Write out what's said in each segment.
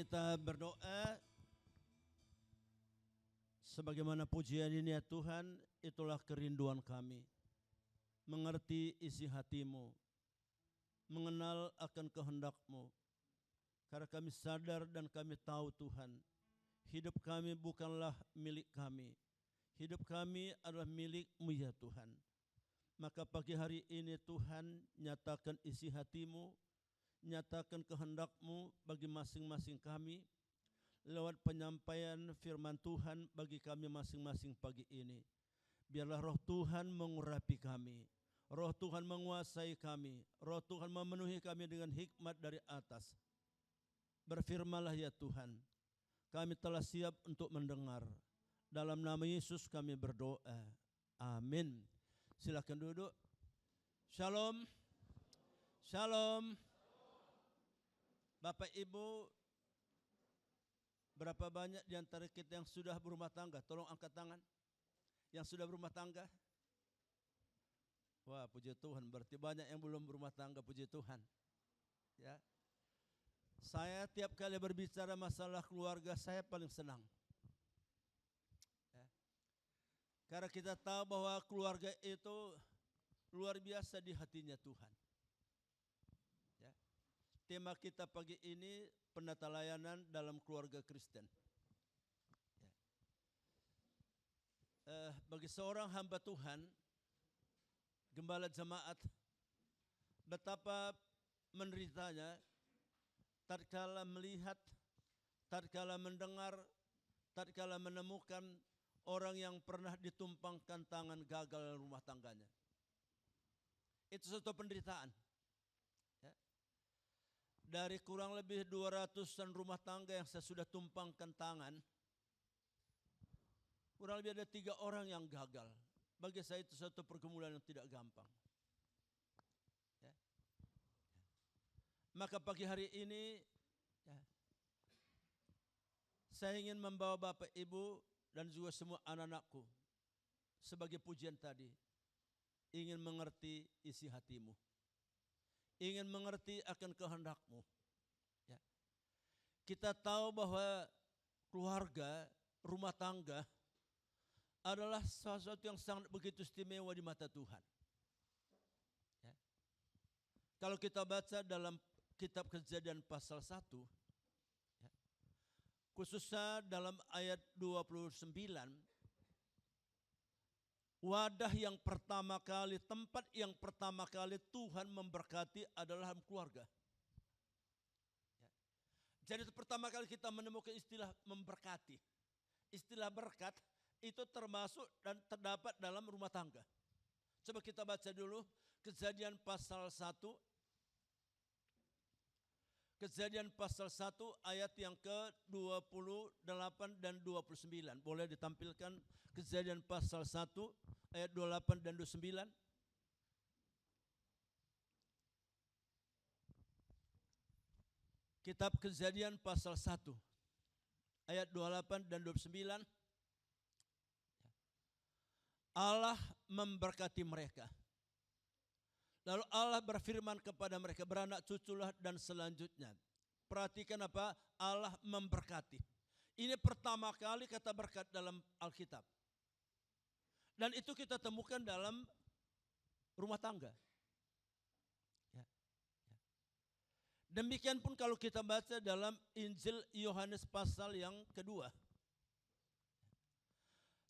kita berdoa. Sebagaimana pujian ini ya Tuhan, itulah kerinduan kami. Mengerti isi hatimu, mengenal akan kehendak-Mu. Karena kami sadar dan kami tahu Tuhan, hidup kami bukanlah milik kami. Hidup kami adalah milik-Mu ya Tuhan. Maka pagi hari ini Tuhan, nyatakan isi hati-Mu, nyatakan kehendak-Mu bagi masing-masing kami, lewat penyampaian firman Tuhan bagi kami masing-masing pagi ini. Biarlah roh Tuhan mengurapi kami, roh Tuhan menguasai kami, roh Tuhan memenuhi kami dengan hikmat dari atas. Berfirmanlah ya Tuhan, kami telah siap untuk mendengar. Dalam nama Yesus kami berdoa. Amin. Silakan duduk. Shalom. Shalom. Bapak Ibu, berapa banyak di antara kita yang sudah berumah tangga? Tolong angkat tangan. Yang sudah berumah tangga? Wah, puji Tuhan, berarti banyak yang belum berumah tangga, puji Tuhan. Ya. Saya tiap kali berbicara masalah keluarga, saya paling senang. Ya. Karena kita tahu bahwa keluarga itu luar biasa di hatinya Tuhan. Ya. Tema kita pagi ini, penata layanan dalam keluarga Kristen. Ya. Bagi seorang hamba Tuhan, gembala jemaat, betapa menderitanya tatkala melihat, tatkala mendengar, tatkala menemukan orang yang pernah ditumpangkan tangan gagal dalam rumah tangganya. Itu suatu penderitaan. Dari kurang lebih 200-an rumah tangga yang saya sudah tumpangkan tangan, kurang lebih ada 3 orang yang gagal. Bagi saya itu satu pergumulan yang tidak gampang. Ya. Maka pagi hari ini, ya, saya ingin membawa Bapak Ibu dan juga semua anak-anakku sebagai pujian tadi, ingin mengerti isi hatimu. Ingin mengerti akan kehendak-Mu. Ya. Kita tahu bahwa keluarga, rumah tangga adalah sesuatu yang sangat begitu istimewa di mata Tuhan. Ya. Kalau kita baca dalam kitab Kejadian pasal 1, ya, khususnya dalam ayat 29, wadah yang pertama kali, tempat yang pertama kali Tuhan memberkati adalah dalam keluarga. Ya. Jadi itu pertama kali kita menemukan istilah memberkati. Istilah berkat itu termasuk dan terdapat dalam rumah tangga. Coba kita baca dulu Kejadian pasal 1. Kejadian pasal 1 ayat yang ke-28 dan 29. Boleh ditampilkan Kejadian pasal 1 ayat 28 dan 29. Kitab Kejadian pasal 1 ayat 28 dan 29. Allah memberkati mereka. Lalu Allah berfirman kepada mereka, beranak cuculah dan selanjutnya. Perhatikan apa? Allah memberkati. Ini pertama kali kata berkat dalam Alkitab. Dan itu kita temukan dalam rumah tangga. Ya. Ya. Demikian pun kalau kita baca dalam Injil Yohanes pasal yang kedua.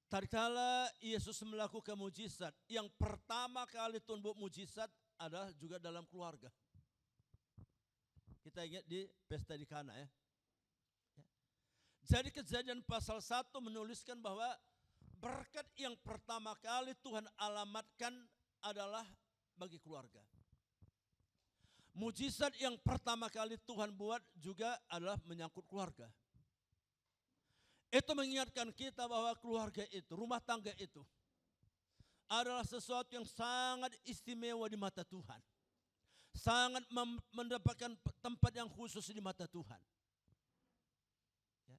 Tatkala Yesus melakukan mujizat, yang pertama kali tumbuh mujizat adalah juga dalam keluarga. Kita ingat di pesta di Kana ya. Jadi Kejadian pasal 1 menuliskan bahwa berkat yang pertama kali Tuhan alamatkan adalah bagi keluarga. Mujizat yang pertama kali Tuhan buat juga adalah menyangkut keluarga. Itu mengingatkan kita bahwa keluarga itu, rumah tangga itu adalah sesuatu yang sangat istimewa di mata Tuhan. Sangat mendapatkan tempat yang khusus di mata Tuhan. Ya. Ya.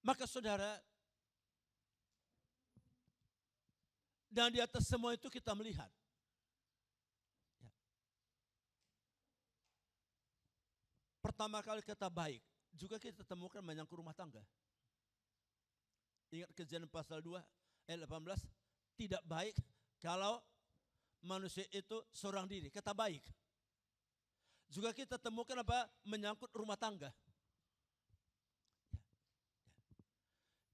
Maka saudara, dan di atas semua itu kita melihat. Ya. pertama kali kata baik juga kita temukan menyangkut rumah tangga. Ingat Kejadian pasal 2 ayat 18, tidak baik kalau manusia itu seorang diri, kata baik. Juga kita temukan apa? Menyangkut rumah tangga.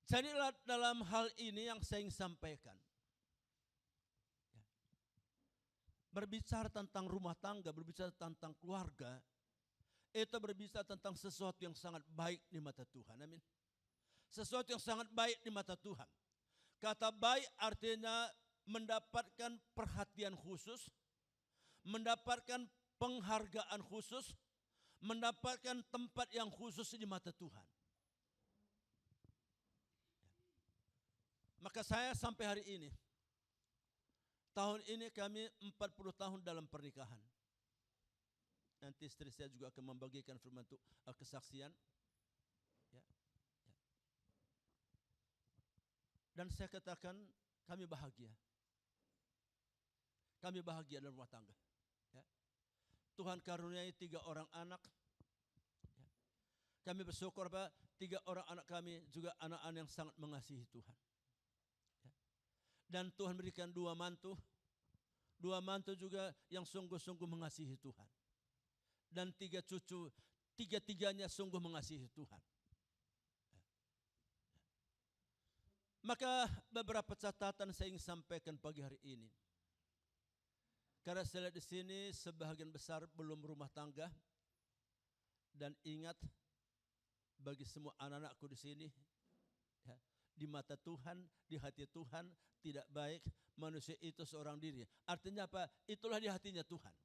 Jadi dalam hal ini yang saya ingin sampaikan. Berbicara tentang rumah tangga, berbicara tentang keluarga, itu berbicara tentang sesuatu yang sangat baik di mata Tuhan. Amin. Sesuatu yang sangat baik di mata Tuhan. Kata baik artinya mendapatkan perhatian khusus, mendapatkan penghargaan khusus, mendapatkan tempat yang khusus di mata Tuhan. Maka saya sampai hari ini, tahun ini kami 40 tahun dalam pernikahan. Nanti istri saya juga akan membagikan firman kesaksian. Ya. Dan saya katakan kami bahagia. Kami bahagia dalam rumah tangga. Ya. Tuhan karuniai 3 orang anak. Ya. Kami bersyukur bahwa 3 orang anak kami juga anak-anak yang sangat mengasihi Tuhan. Ya. Dan Tuhan berikan 2 mantu. 2 mantu juga yang sungguh-sungguh mengasihi Tuhan. Dan 3 cucu, 3-tiganya sungguh mengasihi Tuhan. Maka beberapa catatan saya ingin sampaikan pagi hari ini. Karena saya lihat di sini sebahagian besar belum rumah tangga. Dan ingat, bagi semua anak-anakku di sini, ya, di mata Tuhan, di hati Tuhan tidak baik manusia itu seorang diri. Artinya apa? Itulah di hatinya Tuhan. Ya.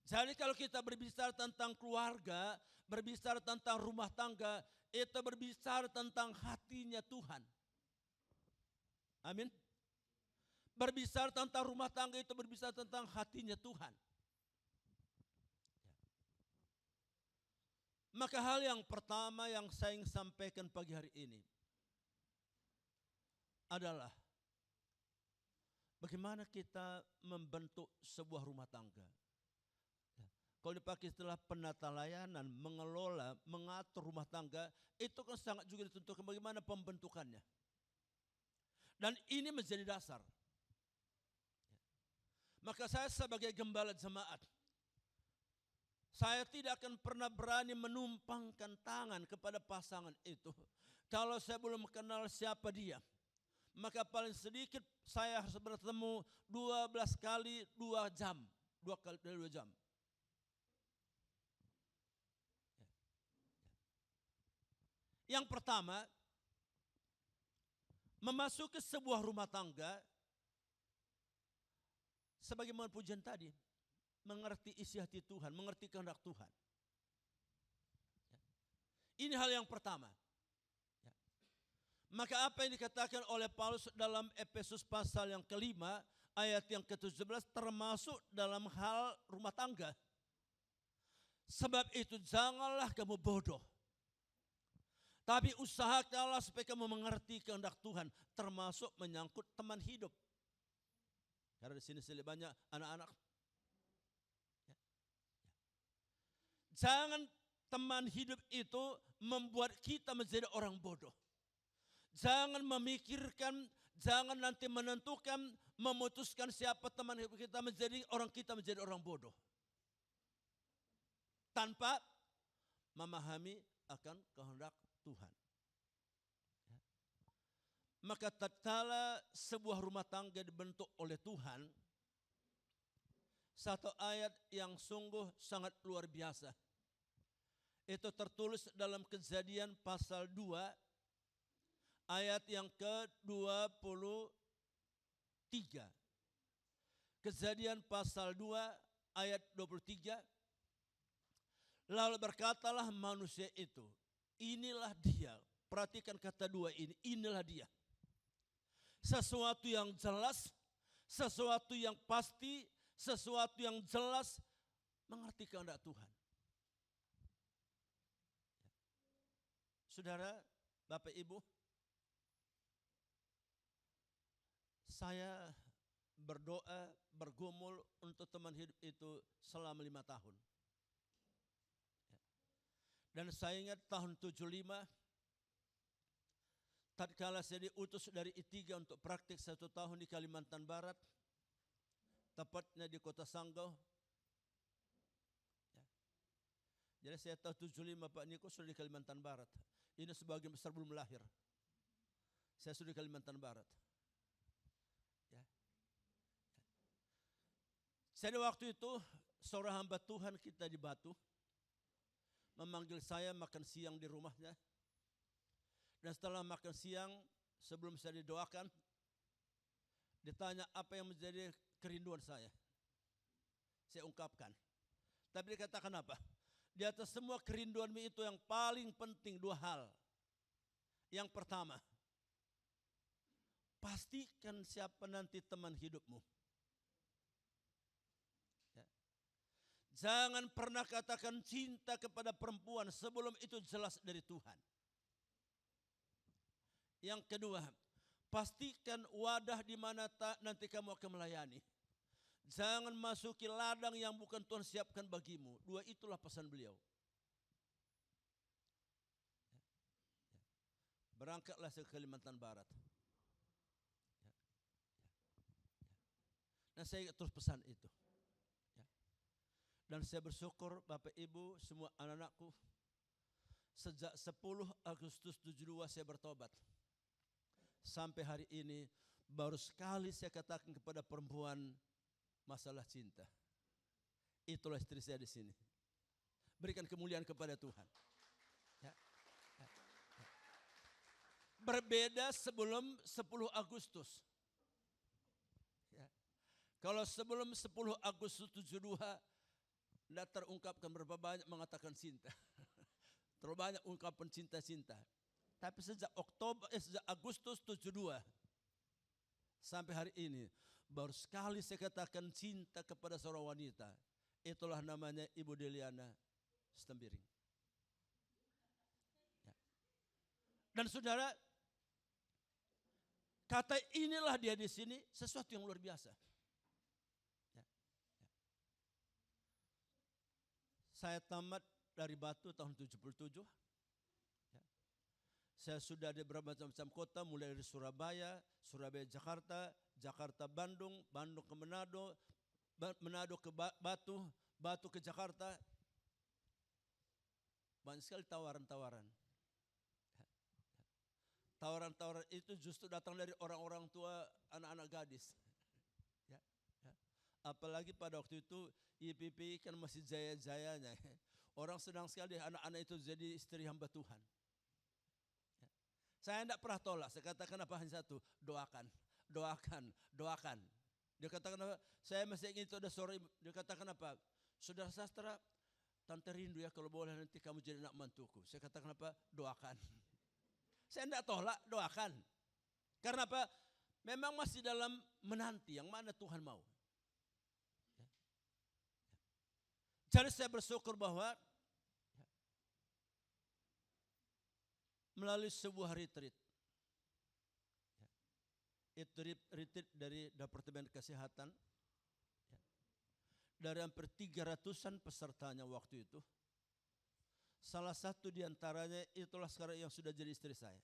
Jadi kalau kita berbicara tentang keluarga, berbicara tentang rumah tangga, itu berbicara tentang hatinya Tuhan. Amin. Berbicara tentang rumah tangga itu berbicara tentang hatinya Tuhan. Maka hal yang pertama yang saya ingin sampaikan pagi hari ini adalah bagaimana kita membentuk sebuah rumah tangga. Kalau dipakai istilah penata layanan, mengelola, mengatur rumah tangga, itu kan sangat juga ditentukan bagaimana pembentukannya. Dan ini menjadi dasar. Maka saya sebagai gembala jemaat, saya tidak akan pernah berani menumpangkan tangan kepada pasangan itu. Kalau saya belum kenal siapa dia, maka paling sedikit saya harus bertemu 12 kali 2 jam. 2 kali 2 jam. Yang pertama, memasuki sebuah rumah tangga, sebagaimana pujian tadi, mengerti isi hati Tuhan, mengerti kehendak Tuhan. Ini hal yang pertama. Maka apa yang dikatakan oleh Paulus dalam Efesus pasal yang kelima, ayat yang ke-17, termasuk dalam hal rumah tangga. Sebab itu janganlah kamu bodoh, tapi usahakanlah supaya kamu mengerti kehendak Tuhan, termasuk menyangkut teman hidup. Karena di sini banyak anak-anak. Ya. Jangan teman hidup itu membuat kita menjadi orang bodoh. Jangan memikirkan, jangan nanti menentukan, memutuskan siapa teman hidup kita menjadi orang bodoh. Tanpa memahami akan kehendak Tuhan. Ya. Maka tatkala sebuah rumah tangga dibentuk oleh Tuhan, satu ayat yang sungguh sangat luar biasa. Itu tertulis dalam Kejadian pasal 2 ayat yang ke-23. Kejadian pasal 2 ayat 23. Lalu berkatalah manusia itu, inilah dia. Perhatikan kata 2 ini, inilah dia. Sesuatu yang jelas, sesuatu yang pasti, sesuatu yang jelas, mengerti kehendak Tuhan. Saudara, Bapak Ibu, saya berdoa, bergumul untuk teman hidup itu selama 5 tahun. Dan saya ingat tahun 75, tatkala saya diutus dari I3 untuk praktik 1 tahun di Kalimantan Barat, tepatnya di kota Sanggau. Jadi saya tahu 75 Pak Niko sudah di Kalimantan Barat. Ini sebagian besar belum lahir. Saya sudah di Kalimantan Barat. Ya. Saya waktu itu seorang hamba Tuhan kita di Batu memanggil saya makan siang di rumahnya. Dan setelah makan siang, sebelum saya didoakan, ditanya apa yang menjadi kerinduan saya. Saya ungkapkan. Tapi dikatakan apa? Di atas semua kerinduanmu itu yang paling penting 2 hal. Yang pertama, pastikan siapa nanti teman hidupmu. Ya. Jangan pernah katakan cinta kepada perempuan sebelum itu jelas dari Tuhan. Yang kedua, pastikan wadah di mana nanti kamu akan melayani. Jangan masuki ladang yang bukan Tuhan siapkan bagimu. 2 itulah pesan beliau. Berangkatlah ke Kalimantan Barat. Nah saya terus pesan itu. Dan saya bersyukur Bapak Ibu semua anak-anakku. Sejak 10 Agustus 72 saya bertobat. Sampai hari ini baru sekali saya katakan kepada perempuan masalah cinta. Itulah istri saya di sini. Berikan kemuliaan kepada Tuhan. Ya. Ya. Ya. Berbeda sebelum 10 Agustus. Ya. Kalau sebelum 10 Agustus 72 tidak terungkapkan berapa banyak mengatakan cinta. Terlalu banyak ungkapan cinta-cinta. Tapi sejak Agustus 72 sampai hari ini baru sekali saya katakan cinta kepada seorang wanita. Itulah namanya Ibu Deliana Stembiring. Ya. Dan saudara, kata inilah dia di sini sesuatu yang luar biasa. Ya. Ya. Saya tamat dari Batu tahun 77. Saya sudah di bermacam-macam kota, mulai dari Surabaya, Surabaya Jakarta, Jakarta Bandung, Bandung ke Manado, Manado ke Batu, Batu ke Jakarta. Banyak sekali tawaran-tawaran. Tawaran-tawaran itu justru datang dari orang-orang tua anak-anak gadis. Ya, ya. Apalagi pada waktu itu IPP kan masih jaya-jayanya. Orang senang sekali anak-anak itu jadi istri hamba Tuhan. Saya tidak pernah tolak, saya katakan apa hanya satu, doakan, doakan, doakan. Dia katakan apa, saya masih ingin itu ada sore, dia katakan apa, saudara sastra, tante rindu ya kalau boleh nanti kamu jadi anak mantuku. Saya katakan apa, doakan. Saya tidak tolak, doakan. Karena apa, memang masih dalam menanti yang mana Tuhan mau. Jadi saya bersyukur bahwa melalui sebuah retreat. Itu retreat dari Departemen Kesehatan. Dari hampir 300-an pesertanya waktu itu. Salah satu diantaranya itulah sekarang yang sudah jadi istri saya.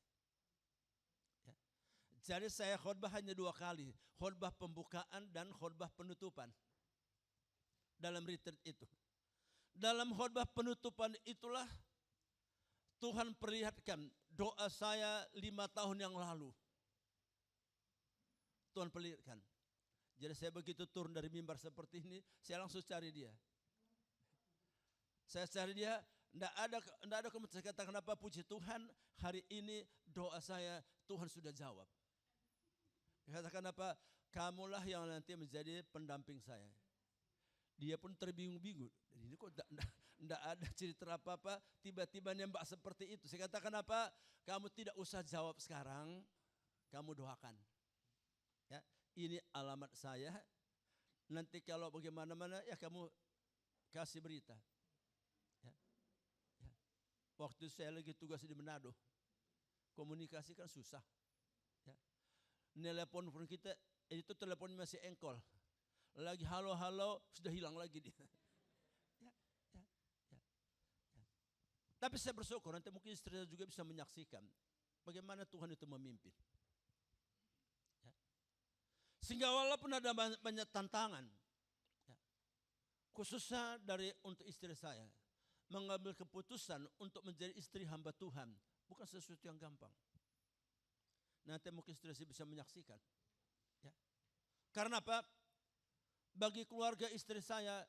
Jadi saya khutbah hanya 2 kali. Khutbah pembukaan dan khutbah penutupan. Dalam retreat itu. Dalam khutbah penutupan itulah Tuhan perlihatkan doa saya 5 tahun yang lalu. Tuhan perlihatkan. Jadi saya begitu turun dari mimbar seperti ini, saya langsung cari dia. Saya cari dia, tidak ada saya katakan apa, puji Tuhan, hari ini doa saya Tuhan sudah jawab. Katakan apa, kamulah yang nanti menjadi pendamping saya. Dia pun terbingung-bingung. Ini kok tidak ada cerita apa-apa, tiba-tiba nembak seperti itu. Saya katakan apa, kamu tidak usah jawab sekarang, kamu doakan. Ya, ini alamat saya. Nanti kalau bagaimana-mana ya kamu kasih berita. Ya, ya. Waktu saya lagi tugas di Manado, komunikasi kan susah. Ya. Telepon kita, itu telepon masih engkol. Lagi halo-halo sudah hilang lagi dia. Ya, ya, ya, ya. Tapi saya bersyukur nanti mungkin istri saya juga bisa menyaksikan bagaimana Tuhan itu memimpin. Ya. Sehingga walaupun ada banyak tantangan, ya, khususnya untuk istri saya, mengambil keputusan untuk menjadi istri hamba Tuhan bukan sesuatu yang gampang. Nanti mungkin istri saya bisa menyaksikan. Ya. Karena apa? Bagi keluarga istri saya,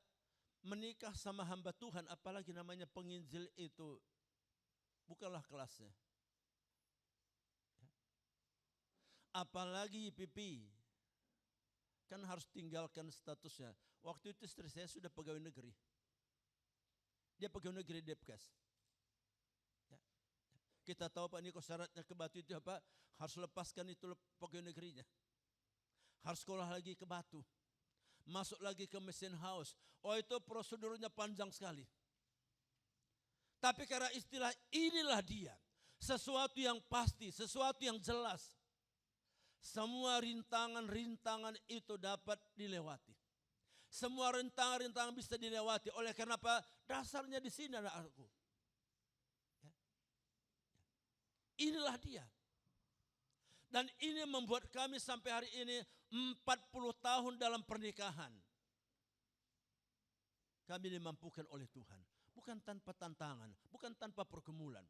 menikah sama hamba Tuhan, apalagi namanya penginjil itu, bukanlah kelasnya. Apalagi IPP, kan harus tinggalkan statusnya. Waktu itu istri saya sudah pegawai negeri. Dia pegawai negeri Depkes. Ya. Kita tahu Pak Niko syaratnya ke Batu itu apa? Harus lepaskan itu pegawai negerinya. Harus sekolah lagi ke Batu. Masuk lagi ke mesin house. Oh, itu prosedurnya panjang sekali. Tapi karena istilah inilah dia. Sesuatu yang pasti, sesuatu yang jelas. Semua rintangan-rintangan itu dapat dilewati. Semua rintangan-rintangan bisa dilewati. Oleh karena apa? Dasarnya di sini anak-anakku. Ya. Inilah dia. Dan ini membuat kami sampai hari ini 40 tahun dalam pernikahan. Kami dimampukan oleh Tuhan. Bukan tanpa tantangan, bukan tanpa pergumulan.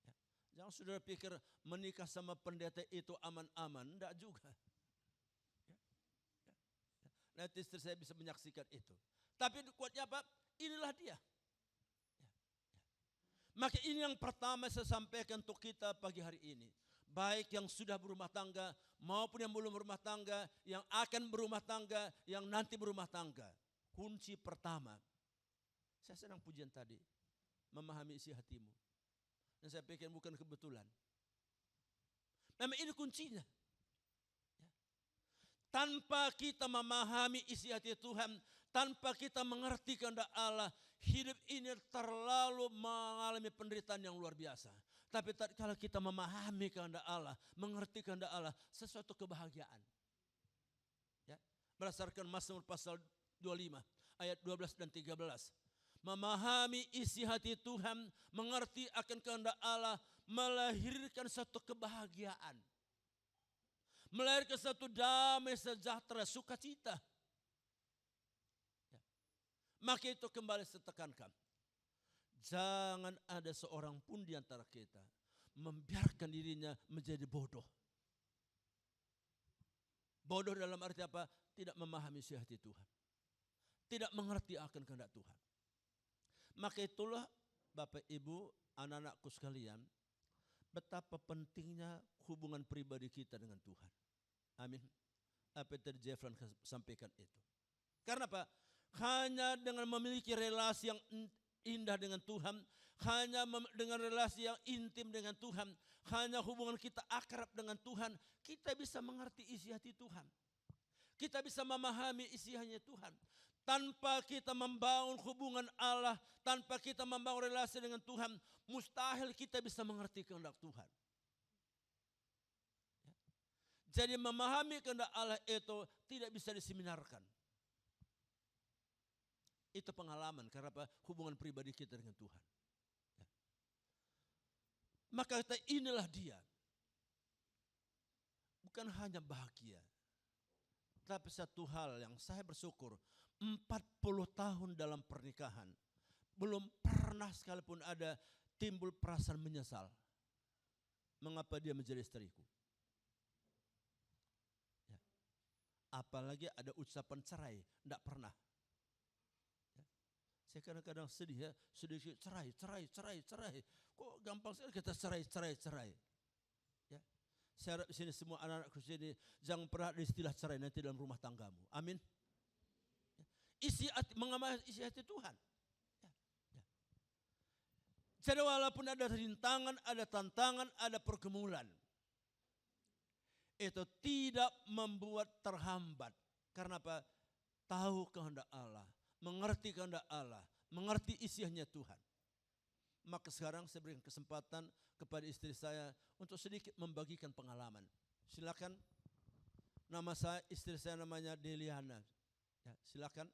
Ya. Jangan saudara pikir menikah sama pendeta itu aman-aman. Tidak juga. Ya. Ya. Nanti istri saya bisa menyaksikan itu. Tapi kuatnya apa? Inilah dia. Ya. Ya. Maka ini yang pertama saya sampaikan untuk kita pagi hari ini. Baik yang sudah berumah tangga maupun yang belum berumah tangga, yang akan berumah tangga, yang nanti berumah tangga. Kunci pertama, saya senang pujian tadi, memahami isi hatimu. Dan saya pikir bukan kebetulan. Memang ini kuncinya. Ya. Tanpa kita memahami isi hati Tuhan, tanpa kita mengerti kehendak Allah, hidup ini terlalu mengalami penderitaan yang luar biasa. Tapi kalau kita memahami kehendak Allah, mengerti kehendak Allah, sesuatu kebahagiaan. Ya. Berdasarkan Mazmur pasal 25, ayat 12 dan 13. Memahami isi hati Tuhan, mengerti akan kehendak Allah, melahirkan satu kebahagiaan. Melahirkan satu damai sejahtera, sukacita. Ya. Maka itu kembali saya tekankan. Jangan ada seorang pun di antara kita membiarkan dirinya menjadi bodoh. Bodoh dalam arti apa? Tidak memahami isi hati Tuhan. Tidak mengerti akan kehendak Tuhan. Maka itulah Bapak Ibu, anak-anakku sekalian, betapa pentingnya hubungan pribadi kita dengan Tuhan. Amin. Apa yang tadi Jeffran sampaikan itu. Karena apa? Hanya dengan memiliki relasi yang indah dengan Tuhan, hanya dengan relasi yang intim dengan Tuhan, hanya hubungan kita akrab dengan Tuhan, kita bisa mengerti isi hati Tuhan. Kita bisa memahami isi hati Tuhan. Tanpa kita membangun hubungan Allah, tanpa kita membangun relasi dengan Tuhan, mustahil kita bisa mengerti kehendak Tuhan. Jadi memahami kehendak Allah itu tidak bisa diseminarkan. Itu pengalaman karena apa? Hubungan pribadi kita dengan Tuhan. Ya. Maka kita inilah dia. Bukan hanya bahagia. Tapi satu hal yang saya bersyukur. 40 tahun dalam pernikahan. Belum pernah sekalipun ada timbul perasaan menyesal. Mengapa dia menjadi istriku. Ya. Apalagi ada ucapan cerai. Tidak pernah. Saya kadang-kadang sedih ya, sedih cerai. Kok gampang sekali kita cerai. Ya. Saya harap di sini semua anak-anakku sini jangan pernah ada istilah cerai nanti dalam rumah tanggamu. Amin. Ya. Mengamati isi hati Tuhan. Ya. Ya. Jadi walaupun ada rintangan, ada tantangan, ada pergumulan, itu tidak membuat terhambat. Karena apa? Tahu kehendak Allah. Mengerti kehendak Allah, mengerti isinya Tuhan. Maka sekarang saya berikan kesempatan kepada istri saya untuk sedikit membagikan pengalaman. Silakan. Nama saya, istri saya namanya Deliana. Ya, silakan.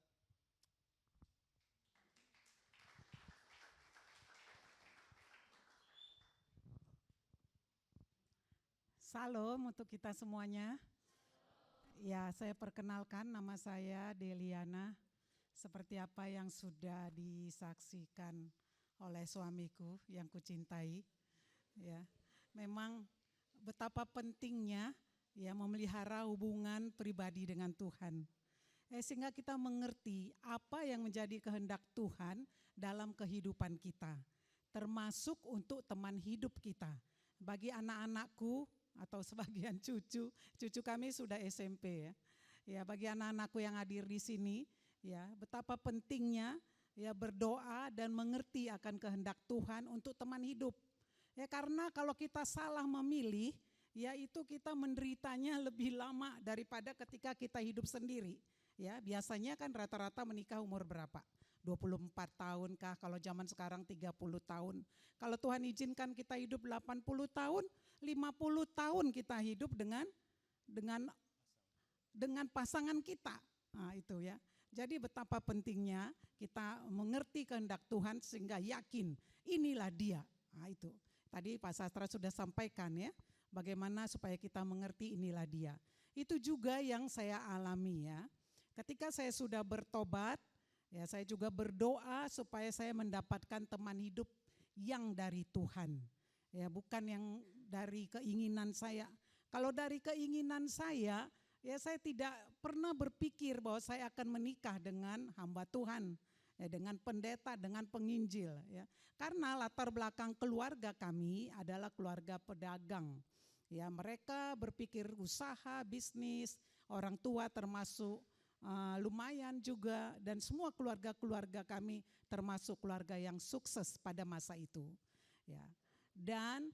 Salam untuk kita semuanya. Ya, saya perkenalkan, nama saya Deliana. Seperti apa yang sudah disaksikan oleh suamiku yang kucintai, ya, memang betapa pentingnya ya memelihara hubungan pribadi dengan Tuhan. Sehingga kita mengerti apa yang menjadi kehendak Tuhan dalam kehidupan kita, termasuk untuk teman hidup kita. Bagi anak-anakku atau sebagian cucu kami sudah SMP ya. Ya, bagi anak-anakku yang hadir di sini, ya, betapa pentingnya ya berdoa dan mengerti akan kehendak Tuhan untuk teman hidup. Ya, karena kalau kita salah memilih, ya itu kita menderitanya lebih lama daripada ketika kita hidup sendiri. Ya, biasanya kan rata-rata menikah umur berapa? 24 tahun kah, kalau zaman sekarang 30 tahun. Kalau Tuhan izinkan kita hidup 80 tahun, 50 tahun kita hidup dengan pasangan kita. Nah, itu ya. Jadi betapa pentingnya kita mengerti kehendak Tuhan sehingga yakin inilah dia. Nah, itu. Tadi Pak Sastra sudah sampaikan ya, bagaimana supaya kita mengerti inilah dia. Itu juga yang saya alami ya. Ketika saya sudah bertobat, ya saya juga berdoa supaya saya mendapatkan teman hidup yang dari Tuhan. Ya, bukan yang dari keinginan saya. Kalau dari keinginan saya, ya saya tidak pernah berpikir bahwa saya akan menikah dengan hamba Tuhan, ya, dengan pendeta, dengan penginjil. Ya. Karena latar belakang keluarga kami adalah keluarga pedagang. Ya, mereka berpikir usaha, bisnis, orang tua termasuk lumayan juga, dan semua keluarga-keluarga kami termasuk keluarga yang sukses pada masa itu. Ya. Dan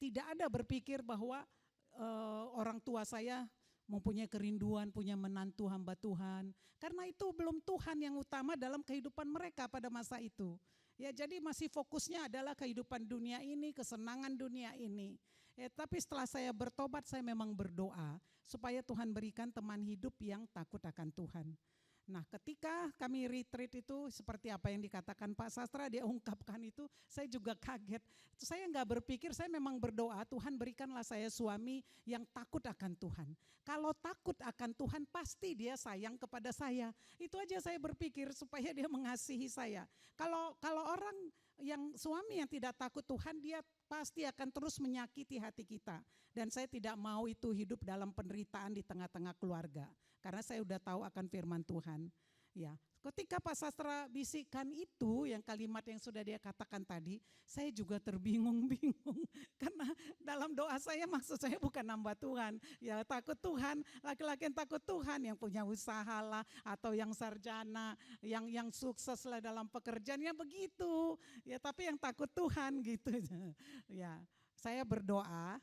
tidak ada berpikir bahwa orang tua saya mempunyai kerinduan, punya menantu hamba Tuhan. Karena itu belum Tuhan yang utama dalam kehidupan mereka pada masa itu. Ya, jadi masih fokusnya adalah kehidupan dunia ini, kesenangan dunia ini. Ya, tapi setelah saya bertobat, saya memang berdoa supaya Tuhan berikan teman hidup yang takut akan Tuhan. Nah, ketika kami retreat itu seperti apa yang dikatakan Pak Sastra, dia ungkapkan itu, saya juga kaget. Saya enggak berpikir, saya memang berdoa, Tuhan berikanlah saya suami yang takut akan Tuhan. Kalau takut akan Tuhan, pasti dia sayang kepada saya. Itu aja saya berpikir supaya dia mengasihi saya. Kalau orang yang suami yang tidak takut Tuhan, dia pasti akan terus menyakiti hati kita. Dan saya tidak mau itu hidup dalam penderitaan di tengah-tengah keluarga. Karena saya udah tahu akan firman Tuhan. Ya, ketika Pak Sastra bisikan itu, yang kalimat yang sudah dia katakan tadi, saya juga terbingung-bingung. Karena dalam doa saya, maksud saya bukan nambah Tuhan. Ya, takut Tuhan, laki-laki yang takut Tuhan, yang punya usaha lah, atau yang sarjana, yang sukses lah dalam pekerjaannya begitu. Ya, tapi yang takut Tuhan gitu. Ya, saya berdoa,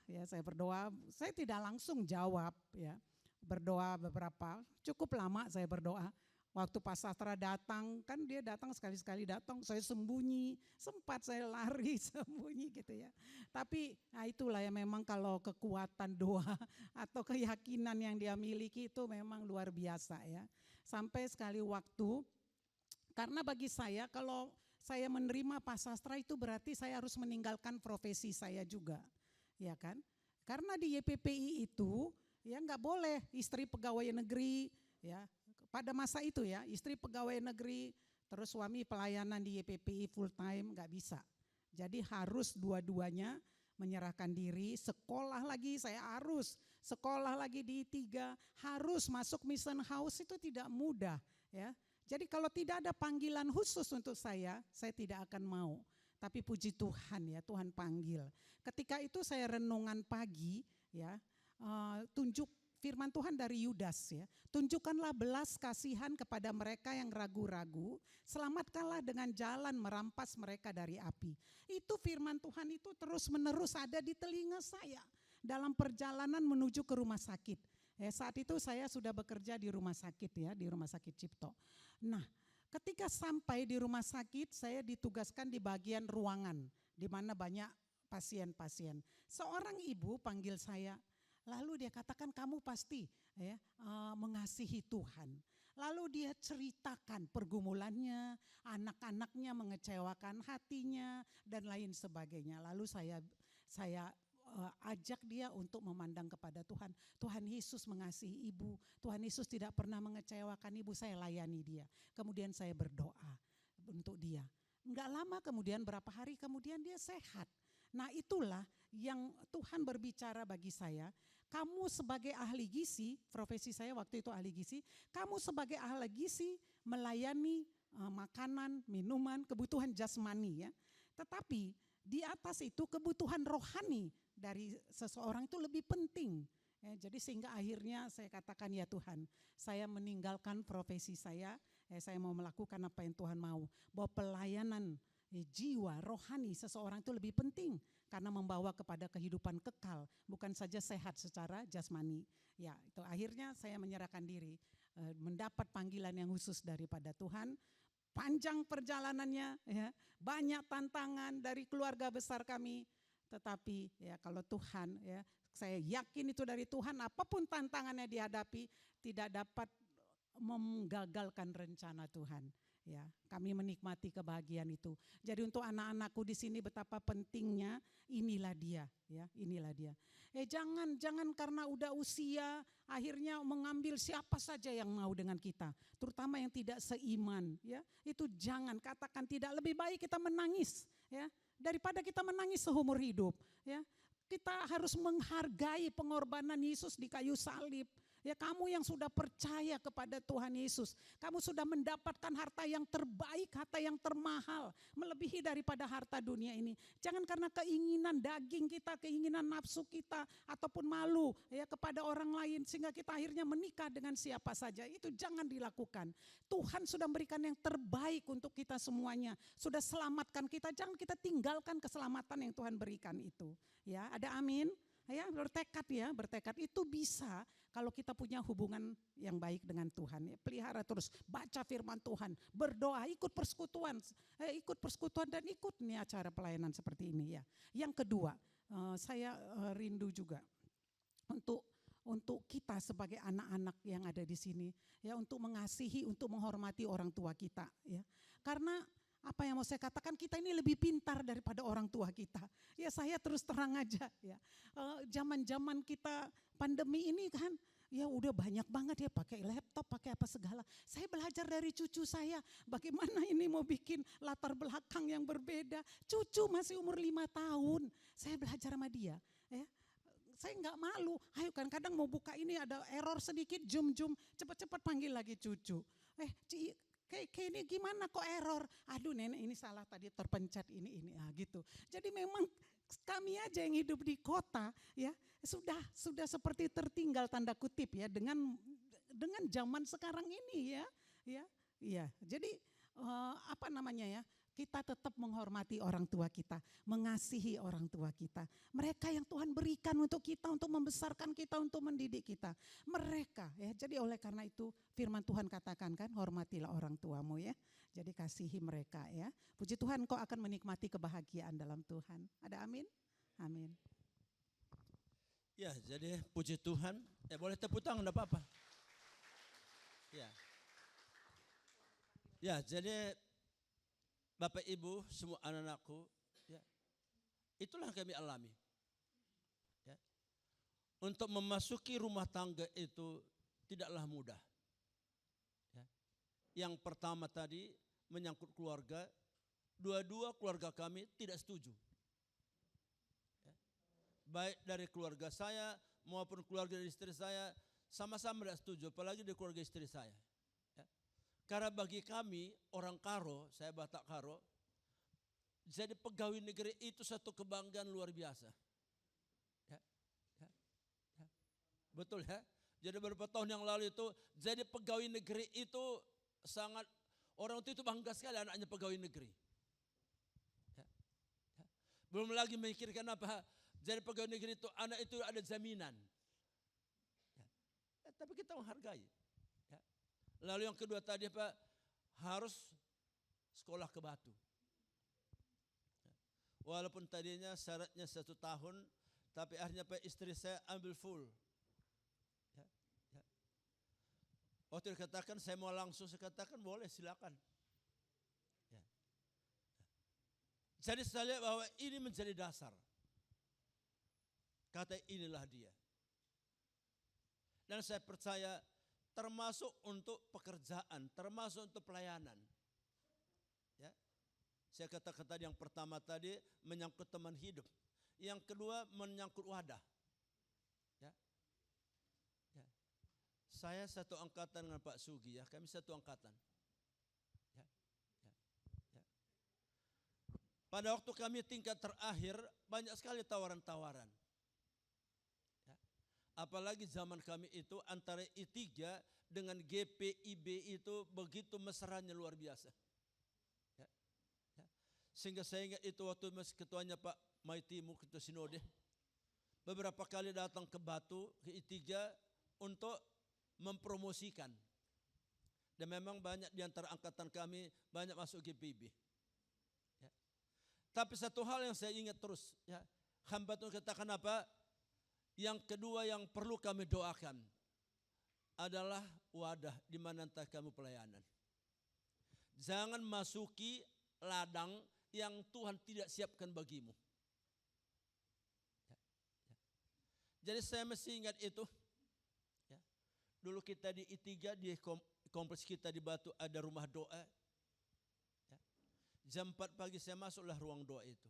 saya tidak langsung jawab ya. Berdoa cukup lama saya berdoa. Waktu Pak Sastra datang, kan dia datang sekali-sekali datang, saya sembunyi, sempat saya lari sembunyi gitu ya. Tapi nah itulah ya, memang kalau kekuatan doa atau keyakinan yang dia miliki itu memang luar biasa ya. Sampai sekali waktu, karena bagi saya kalau saya menerima Pak Sastra itu berarti saya harus meninggalkan profesi saya juga, ya kan? Karena di YPPI itu ya nggak boleh istri pegawai negeri ya, pada masa itu ya, istri pegawai negeri terus suami pelayanan di YPPI full time nggak bisa. Jadi harus dua-duanya menyerahkan diri, sekolah lagi, saya harus sekolah lagi di I3, harus masuk mission house, itu tidak mudah ya. Jadi kalau tidak ada panggilan khusus untuk saya tidak akan mau. Tapi puji Tuhan ya, Tuhan panggil. Ketika itu saya renungan pagi ya, tunjuk firman Tuhan dari Yudas ya. Tunjukkanlah belas kasihan kepada mereka yang ragu-ragu, selamatkanlah dengan jalan merampas mereka dari api. Itu firman Tuhan itu terus menerus ada di telinga saya dalam perjalanan menuju ke rumah sakit. Saat itu saya sudah bekerja di rumah sakit ya, di Rumah Sakit Cipto. Nah, ketika sampai di rumah sakit, saya ditugaskan di bagian ruangan di mana banyak pasien-pasien. Seorang ibu panggil saya, lalu dia katakan kamu pasti ya mengasihi Tuhan. Lalu dia ceritakan pergumulannya, anak-anaknya mengecewakan hatinya dan lain sebagainya. Lalu saya ajak dia untuk memandang kepada Tuhan. Tuhan Yesus mengasihi ibu, Tuhan Yesus tidak pernah mengecewakan ibu, saya layani dia. Kemudian saya berdoa untuk dia. Enggak lama kemudian, berapa hari kemudian dia sehat. Nah itulah yang Tuhan berbicara bagi saya. Kamu sebagai ahli gizi, profesi saya waktu itu ahli gizi, kamu sebagai ahli gizi melayani makanan, minuman, kebutuhan jasmani ya. Tetapi di atas itu kebutuhan rohani dari seseorang itu lebih penting. Ya, jadi sehingga akhirnya saya katakan, ya Tuhan, saya meninggalkan profesi saya mau melakukan apa yang Tuhan mau. Bahwa pelayanan jiwa, rohani seseorang itu lebih penting karena membawa kepada kehidupan kekal, bukan saja sehat secara jasmani. Ya, itu akhirnya saya menyerahkan diri, mendapat panggilan yang khusus daripada Tuhan. Panjang perjalanannya, ya, banyak tantangan dari keluarga besar kami, tetapi ya kalau Tuhan, ya saya yakin itu dari Tuhan, apapun tantangannya dihadapi tidak dapat menggagalkan rencana Tuhan. Ya, kami menikmati kebahagiaan itu. Jadi untuk anak-anakku di sini betapa pentingnya, inilah dia, ya, inilah dia. Jangan karena udah usia akhirnya mengambil siapa saja yang mau dengan kita, terutama yang tidak seiman, ya. Itu jangan, katakan tidak, lebih baik kita menangis, ya, daripada kita menangis seumur hidup, ya. Kita harus menghargai pengorbanan Yesus di kayu salib. Ya, kamu yang sudah percaya kepada Tuhan Yesus, kamu sudah mendapatkan harta yang terbaik, harta yang termahal, melebihi daripada harta dunia ini. Jangan karena keinginan daging kita, keinginan nafsu kita, ataupun malu ya kepada orang lain, sehingga kita akhirnya menikah dengan siapa saja. Itu jangan dilakukan. Tuhan sudah memberikan yang terbaik untuk kita semuanya, sudah selamatkan kita. Jangan kita tinggalkan keselamatan yang Tuhan berikan itu. Ya, ada amin. Ya, bertekad itu bisa kalau kita punya hubungan yang baik dengan Tuhan. Ya, pelihara terus, baca firman Tuhan, berdoa, ikut persekutuan dan ikut nih acara pelayanan seperti ini ya. Yang kedua, saya rindu juga untuk kita sebagai anak-anak yang ada di sini, ya, untuk mengasihi, untuk menghormati orang tua kita, ya. Karena apa yang mau saya katakan, kita ini lebih pintar daripada orang tua kita. Ya, saya terus terang aja ya. Zaman-zaman kita pandemi ini kan, ya udah banyak banget ya pakai laptop, pakai apa segala. Saya belajar dari cucu saya, bagaimana ini mau bikin latar belakang yang berbeda. Cucu masih umur 5 tahun, saya belajar sama dia. Ya. Saya nggak malu, ayo kan kadang mau buka ini ada error sedikit, zoom, cepat-cepat panggil lagi cucu. Kayak ini gimana kok error? Aduh nenek ini salah tadi terpencet ini gitu. Jadi memang kami aja yang hidup di kota ya sudah seperti tertinggal tanda kutip ya dengan zaman sekarang ini ya. Jadi apa namanya ya? Kita tetap menghormati orang tua kita, mengasihi orang tua kita. Mereka yang Tuhan berikan untuk kita, untuk membesarkan kita, untuk mendidik kita. Mereka ya, jadi oleh karena itu firman Tuhan katakan kan, hormatilah orang tuamu ya. Jadi kasihi mereka ya. Puji Tuhan, kau akan menikmati kebahagiaan dalam Tuhan. Ada amin? Amin. Ya, jadi puji Tuhan. Boleh tepuk tangan, enggak apa-apa. Ya, jadi Bapak Ibu, semua anak-anakku, ya, itulah yang kami alami. Ya. Untuk memasuki rumah tangga itu tidaklah mudah. Ya. Yang pertama tadi menyangkut keluarga, dua-dua keluarga kami tidak setuju. Ya. Baik dari keluarga saya maupun keluarga dari istri saya sama-sama tidak setuju, apalagi dari keluarga istri saya. Karena bagi kami orang Karo, saya Batak Karo, jadi pegawai negeri itu satu kebanggaan luar biasa. Ya. Betul ya? Jadi beberapa tahun yang lalu itu, jadi pegawai negeri itu sangat, orang itu bangga sekali anaknya pegawai negeri. Ya. Belum lagi memikirkan apa, jadi pegawai negeri itu anak itu ada jaminan. Ya. Tapi kita menghargai. Lalu yang kedua tadi Pak, harus sekolah ke Batu. Walaupun tadinya syaratnya 1 tahun, tapi akhirnya Pak istri saya ambil full. Waktu dikatakan saya mau langsung, saya katakan boleh silakan. Jadi saya lihat bahwa ini menjadi dasar. Kata inilah dia. Dan saya percaya termasuk untuk pekerjaan, termasuk untuk pelayanan. Ya. Saya katakan tadi yang pertama tadi menyangkut teman hidup. Yang kedua menyangkut wadah. Ya. Ya. Saya satu angkatan dengan Pak Sugi ya, kami satu angkatan. Ya. Ya. Ya. Pada waktu kami tingkat terakhir banyak sekali tawaran-tawaran. Ya. Apalagi zaman kami itu antara I3 dengan GPIB itu begitu mesranya luar biasa. Ya. Ya. Sehingga saya ingat itu waktu masih ketuanya Pak Maitimu Ketua Sinode. Beberapa kali datang ke Batu, ke I3 untuk mempromosikan. Dan memang banyak di antara angkatan kami banyak masuk GPIB. Ya. Tapi satu hal yang saya ingat terus, ya, hamba Tuhan katakan apa? Yang kedua yang perlu kami doakan adalah wadah di mana entah kamu pelayanan. Jangan masuki ladang yang Tuhan tidak siapkan bagimu. Ya. Ya. Jadi saya masih ingat itu. Ya. Dulu kita di I3 di kompleks kita di Batu ada rumah doa. Ya. Jam 4 pagi saya masuklah ruang doa itu.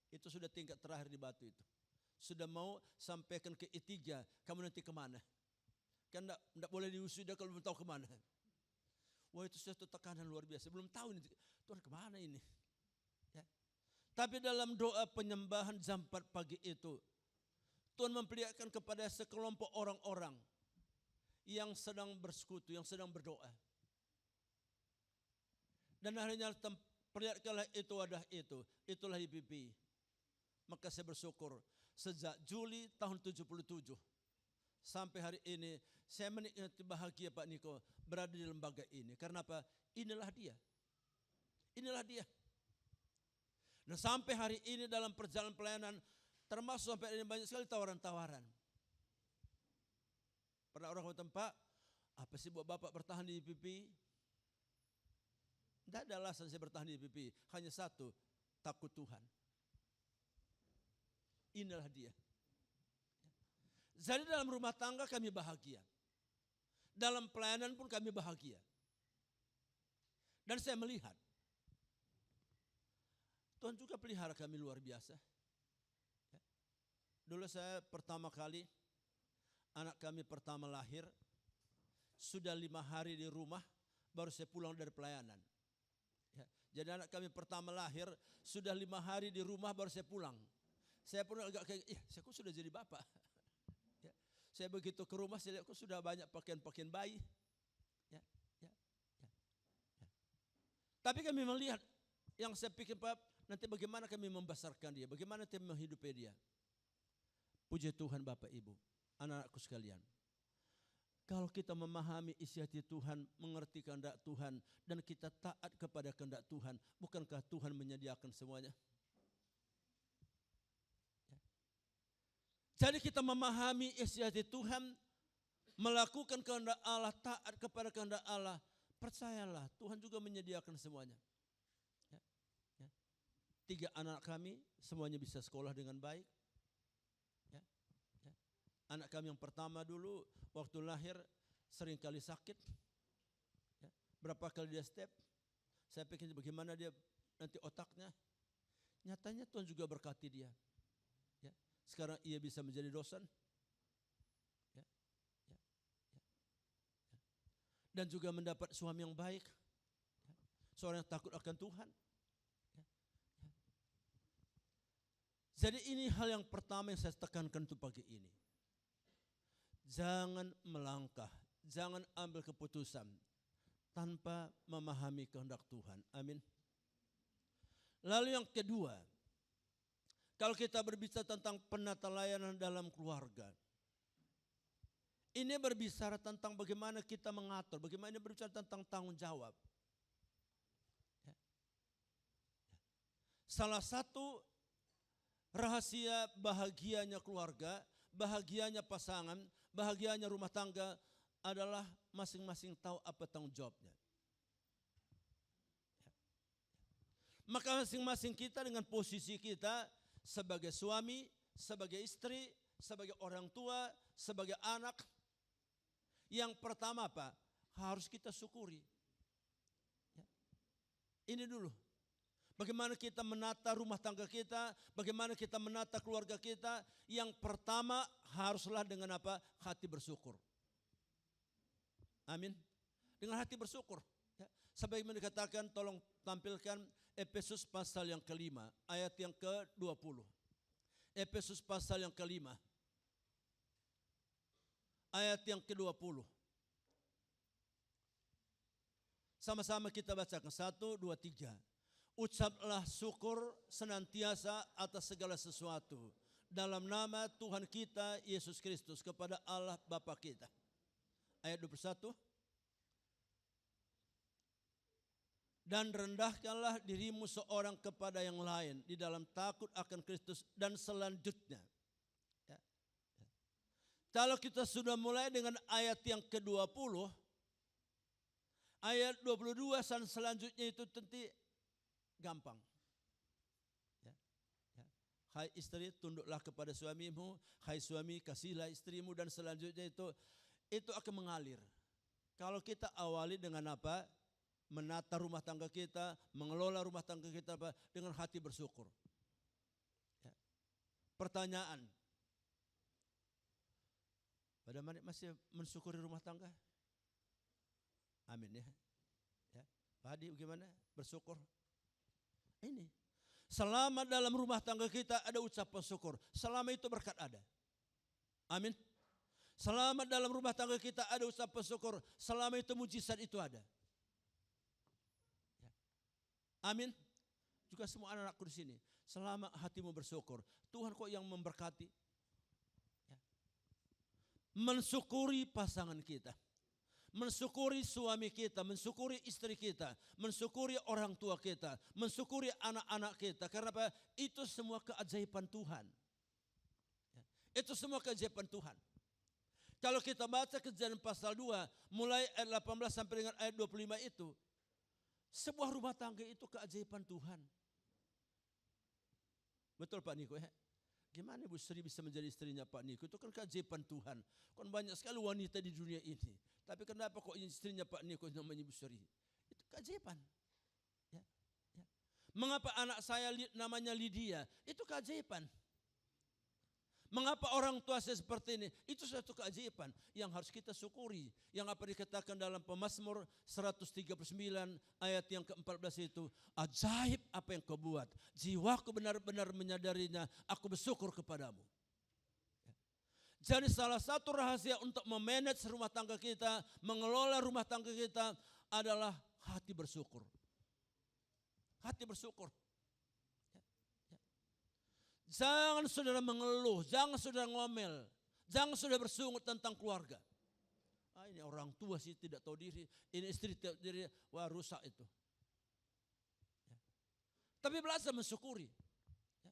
Itu sudah tingkat terakhir di Batu itu. Sudah mau sampaikan ke I3, kamu nanti kemana? Kan enggak boleh diwisuda kalau belum tahu kemana. Wah itu suatu tekanan luar biasa. Belum tahu ini, Tuhan kemana ini? Ya. Tapi dalam doa penyembahan jam 4 pagi itu, Tuhan memperlihatkan kepada sekelompok orang-orang yang sedang bersekutu, yang sedang berdoa. Dan akhirnya perlihatkanlah itu wadah itu, itulah IPP. Maka saya bersyukur sejak Juli tahun 77 sampai hari ini saya menikmati bahagia Pak Niko berada di lembaga ini. Karena apa? Inilah dia. Inilah dia. Nah sampai hari ini dalam perjalanan pelayanan termasuk sampai ini banyak sekali tawaran-tawaran. Pernah orang kata, Pak, apa sih buat Bapak bertahan di IPP? Tidak ada alasan saya bertahan di IPP. Hanya satu, takut Tuhan. Inilah dia. Jadi dalam rumah tangga kami bahagia. Dalam pelayanan pun kami bahagia. Dan saya melihat Tuhan juga pelihara kami luar biasa. Dulu saya pertama kali, anak kami pertama lahir, sudah 5 hari di rumah, baru saya pulang dari pelayanan. Jadi anak kami pertama lahir, sudah 5 hari di rumah baru saya pulang. Saya pun agak kayak, saya kok sudah jadi bapak. Ya. Saya begitu ke rumah, saya lihat kok sudah banyak pakaian-pakaian bayi. Ya. Ya. Ya. Ya. Tapi kami melihat, yang saya pikir Pak, nanti bagaimana kami membesarkan dia, bagaimana kami menghidupi dia. Puji Tuhan Bapak Ibu, anak-anakku sekalian. Kalau kita memahami isi hati Tuhan, mengerti kehendak Tuhan, dan kita taat kepada kehendak Tuhan, bukankah Tuhan menyediakan semuanya? Jadi kita memahami isi hati Tuhan, melakukan kehendak Allah, taat kepada kehendak Allah, percayalah Tuhan juga menyediakan semuanya. Ya, ya. 3 anak kami semuanya bisa sekolah dengan baik. Ya, ya. Anak kami yang pertama dulu waktu lahir sering kali sakit. Ya, berapa kali dia step. Saya pikir bagaimana dia nanti otaknya. Nyatanya Tuhan juga berkati dia. Sekarang ia bisa menjadi dosen. Ya, ya, ya, ya. Dan juga mendapat suami yang baik. Ya. Seorang yang takut akan Tuhan. Ya, ya. Jadi ini hal yang pertama yang saya tekankan untuk pagi ini. Jangan melangkah, jangan ambil keputusan tanpa memahami kehendak Tuhan. Amin. Lalu yang kedua, kalau kita berbicara tentang penata layanan dalam keluarga, ini berbicara tentang bagaimana kita mengatur, bagaimana ini berbicara tentang tanggung jawab. Ya. Salah satu rahasia bahagianya keluarga, bahagianya pasangan, bahagianya rumah tangga adalah masing-masing tahu apa tanggung jawabnya. Ya. Maka masing-masing kita dengan posisi kita sebagai suami, sebagai istri, sebagai orang tua, sebagai anak. Yang pertama Pak, harus kita syukuri. Ya. Ini dulu. Bagaimana kita menata rumah tangga kita, bagaimana kita menata keluarga kita. Yang pertama haruslah dengan apa? Hati bersyukur. Amin. Dengan hati bersyukur. Ya. Sebagaimana dikatakan, tolong tampilkan Efesus pasal yang kelima, ayat yang ke-20. Efesus pasal yang kelima, ayat yang ke-20. Sama-sama kita bacakan, 1, 2, 3. Ucaplah syukur senantiasa atas segala sesuatu dalam nama Tuhan kita Yesus Kristus kepada Allah Bapa kita. Ayat 21. Dan rendahkanlah dirimu seorang kepada yang lain di dalam takut akan Kristus. Dan selanjutnya, ya, ya. Kalau kita sudah mulai dengan ayat yang ke-20, ayat 22 dan selanjutnya itu tentu gampang. Ya, ya. Hai istri, tunduklah kepada suamimu. Hai suami, kasihlah istrimu. Dan selanjutnya itu akan mengalir. Kalau kita awali dengan apa? Menata rumah tangga kita, mengelola rumah tangga kita apa? Dengan hati bersyukur. Ya. Pertanyaan, pada mana masih mensyukuri rumah tangga? Amin ya. Ya. Pak Hadi bagaimana? Bersyukur. Ini. Selama dalam rumah tangga kita ada ucapan syukur, selama itu berkat ada. Amin. Selama dalam rumah tangga kita ada ucapan syukur, selama itu mujizat itu ada. Amin. Juga semua anak-anakku di sini, selama hatimu bersyukur, Tuhan kok yang memberkati. Ya. Mensyukuri pasangan kita, mensyukuri suami kita, mensyukuri istri kita, mensyukuri orang tua kita, mensyukuri anak-anak kita. Karena apa? Itu semua keajaiban Tuhan. Ya. Itu semua keajaiban Tuhan. Kalau kita baca Kejadian pasal 2, mulai ayat 18 sampai dengan ayat 25 itu, sebuah rumah tangga itu keajaiban Tuhan. Betul Pak Niko ya? Gimana Ibu Sri bisa menjadi istrinya Pak Niko? Itu kan keajaiban Tuhan. Kan banyak sekali wanita di dunia ini. Tapi kenapa kok istrinya Pak Niko namanya Ibu Sri? Itu keajaiban. Ya, ya. Mengapa anak saya namanya Lydia? Itu keajaiban. Mengapa orang tua saya seperti ini? Itu suatu keajaiban yang harus kita syukuri. Yang apa dikatakan dalam Pemazmur 139 ayat yang ke-14 itu. Ajaib apa yang kau buat. Jiwaku benar-benar menyadarinya. Aku bersyukur kepadamu. Jadi salah satu rahasia untuk memanage rumah tangga kita, mengelola rumah tangga kita adalah hati bersyukur. Hati bersyukur. Jangan saudara mengeluh, jangan saudara ngomel, jangan saudara bersungut tentang keluarga. Ini orang tua sih tidak tahu diri, ini istri tidak tahu diri, wah rusak itu. Ya. Tapi belajar mensyukuri. Ya. Ya.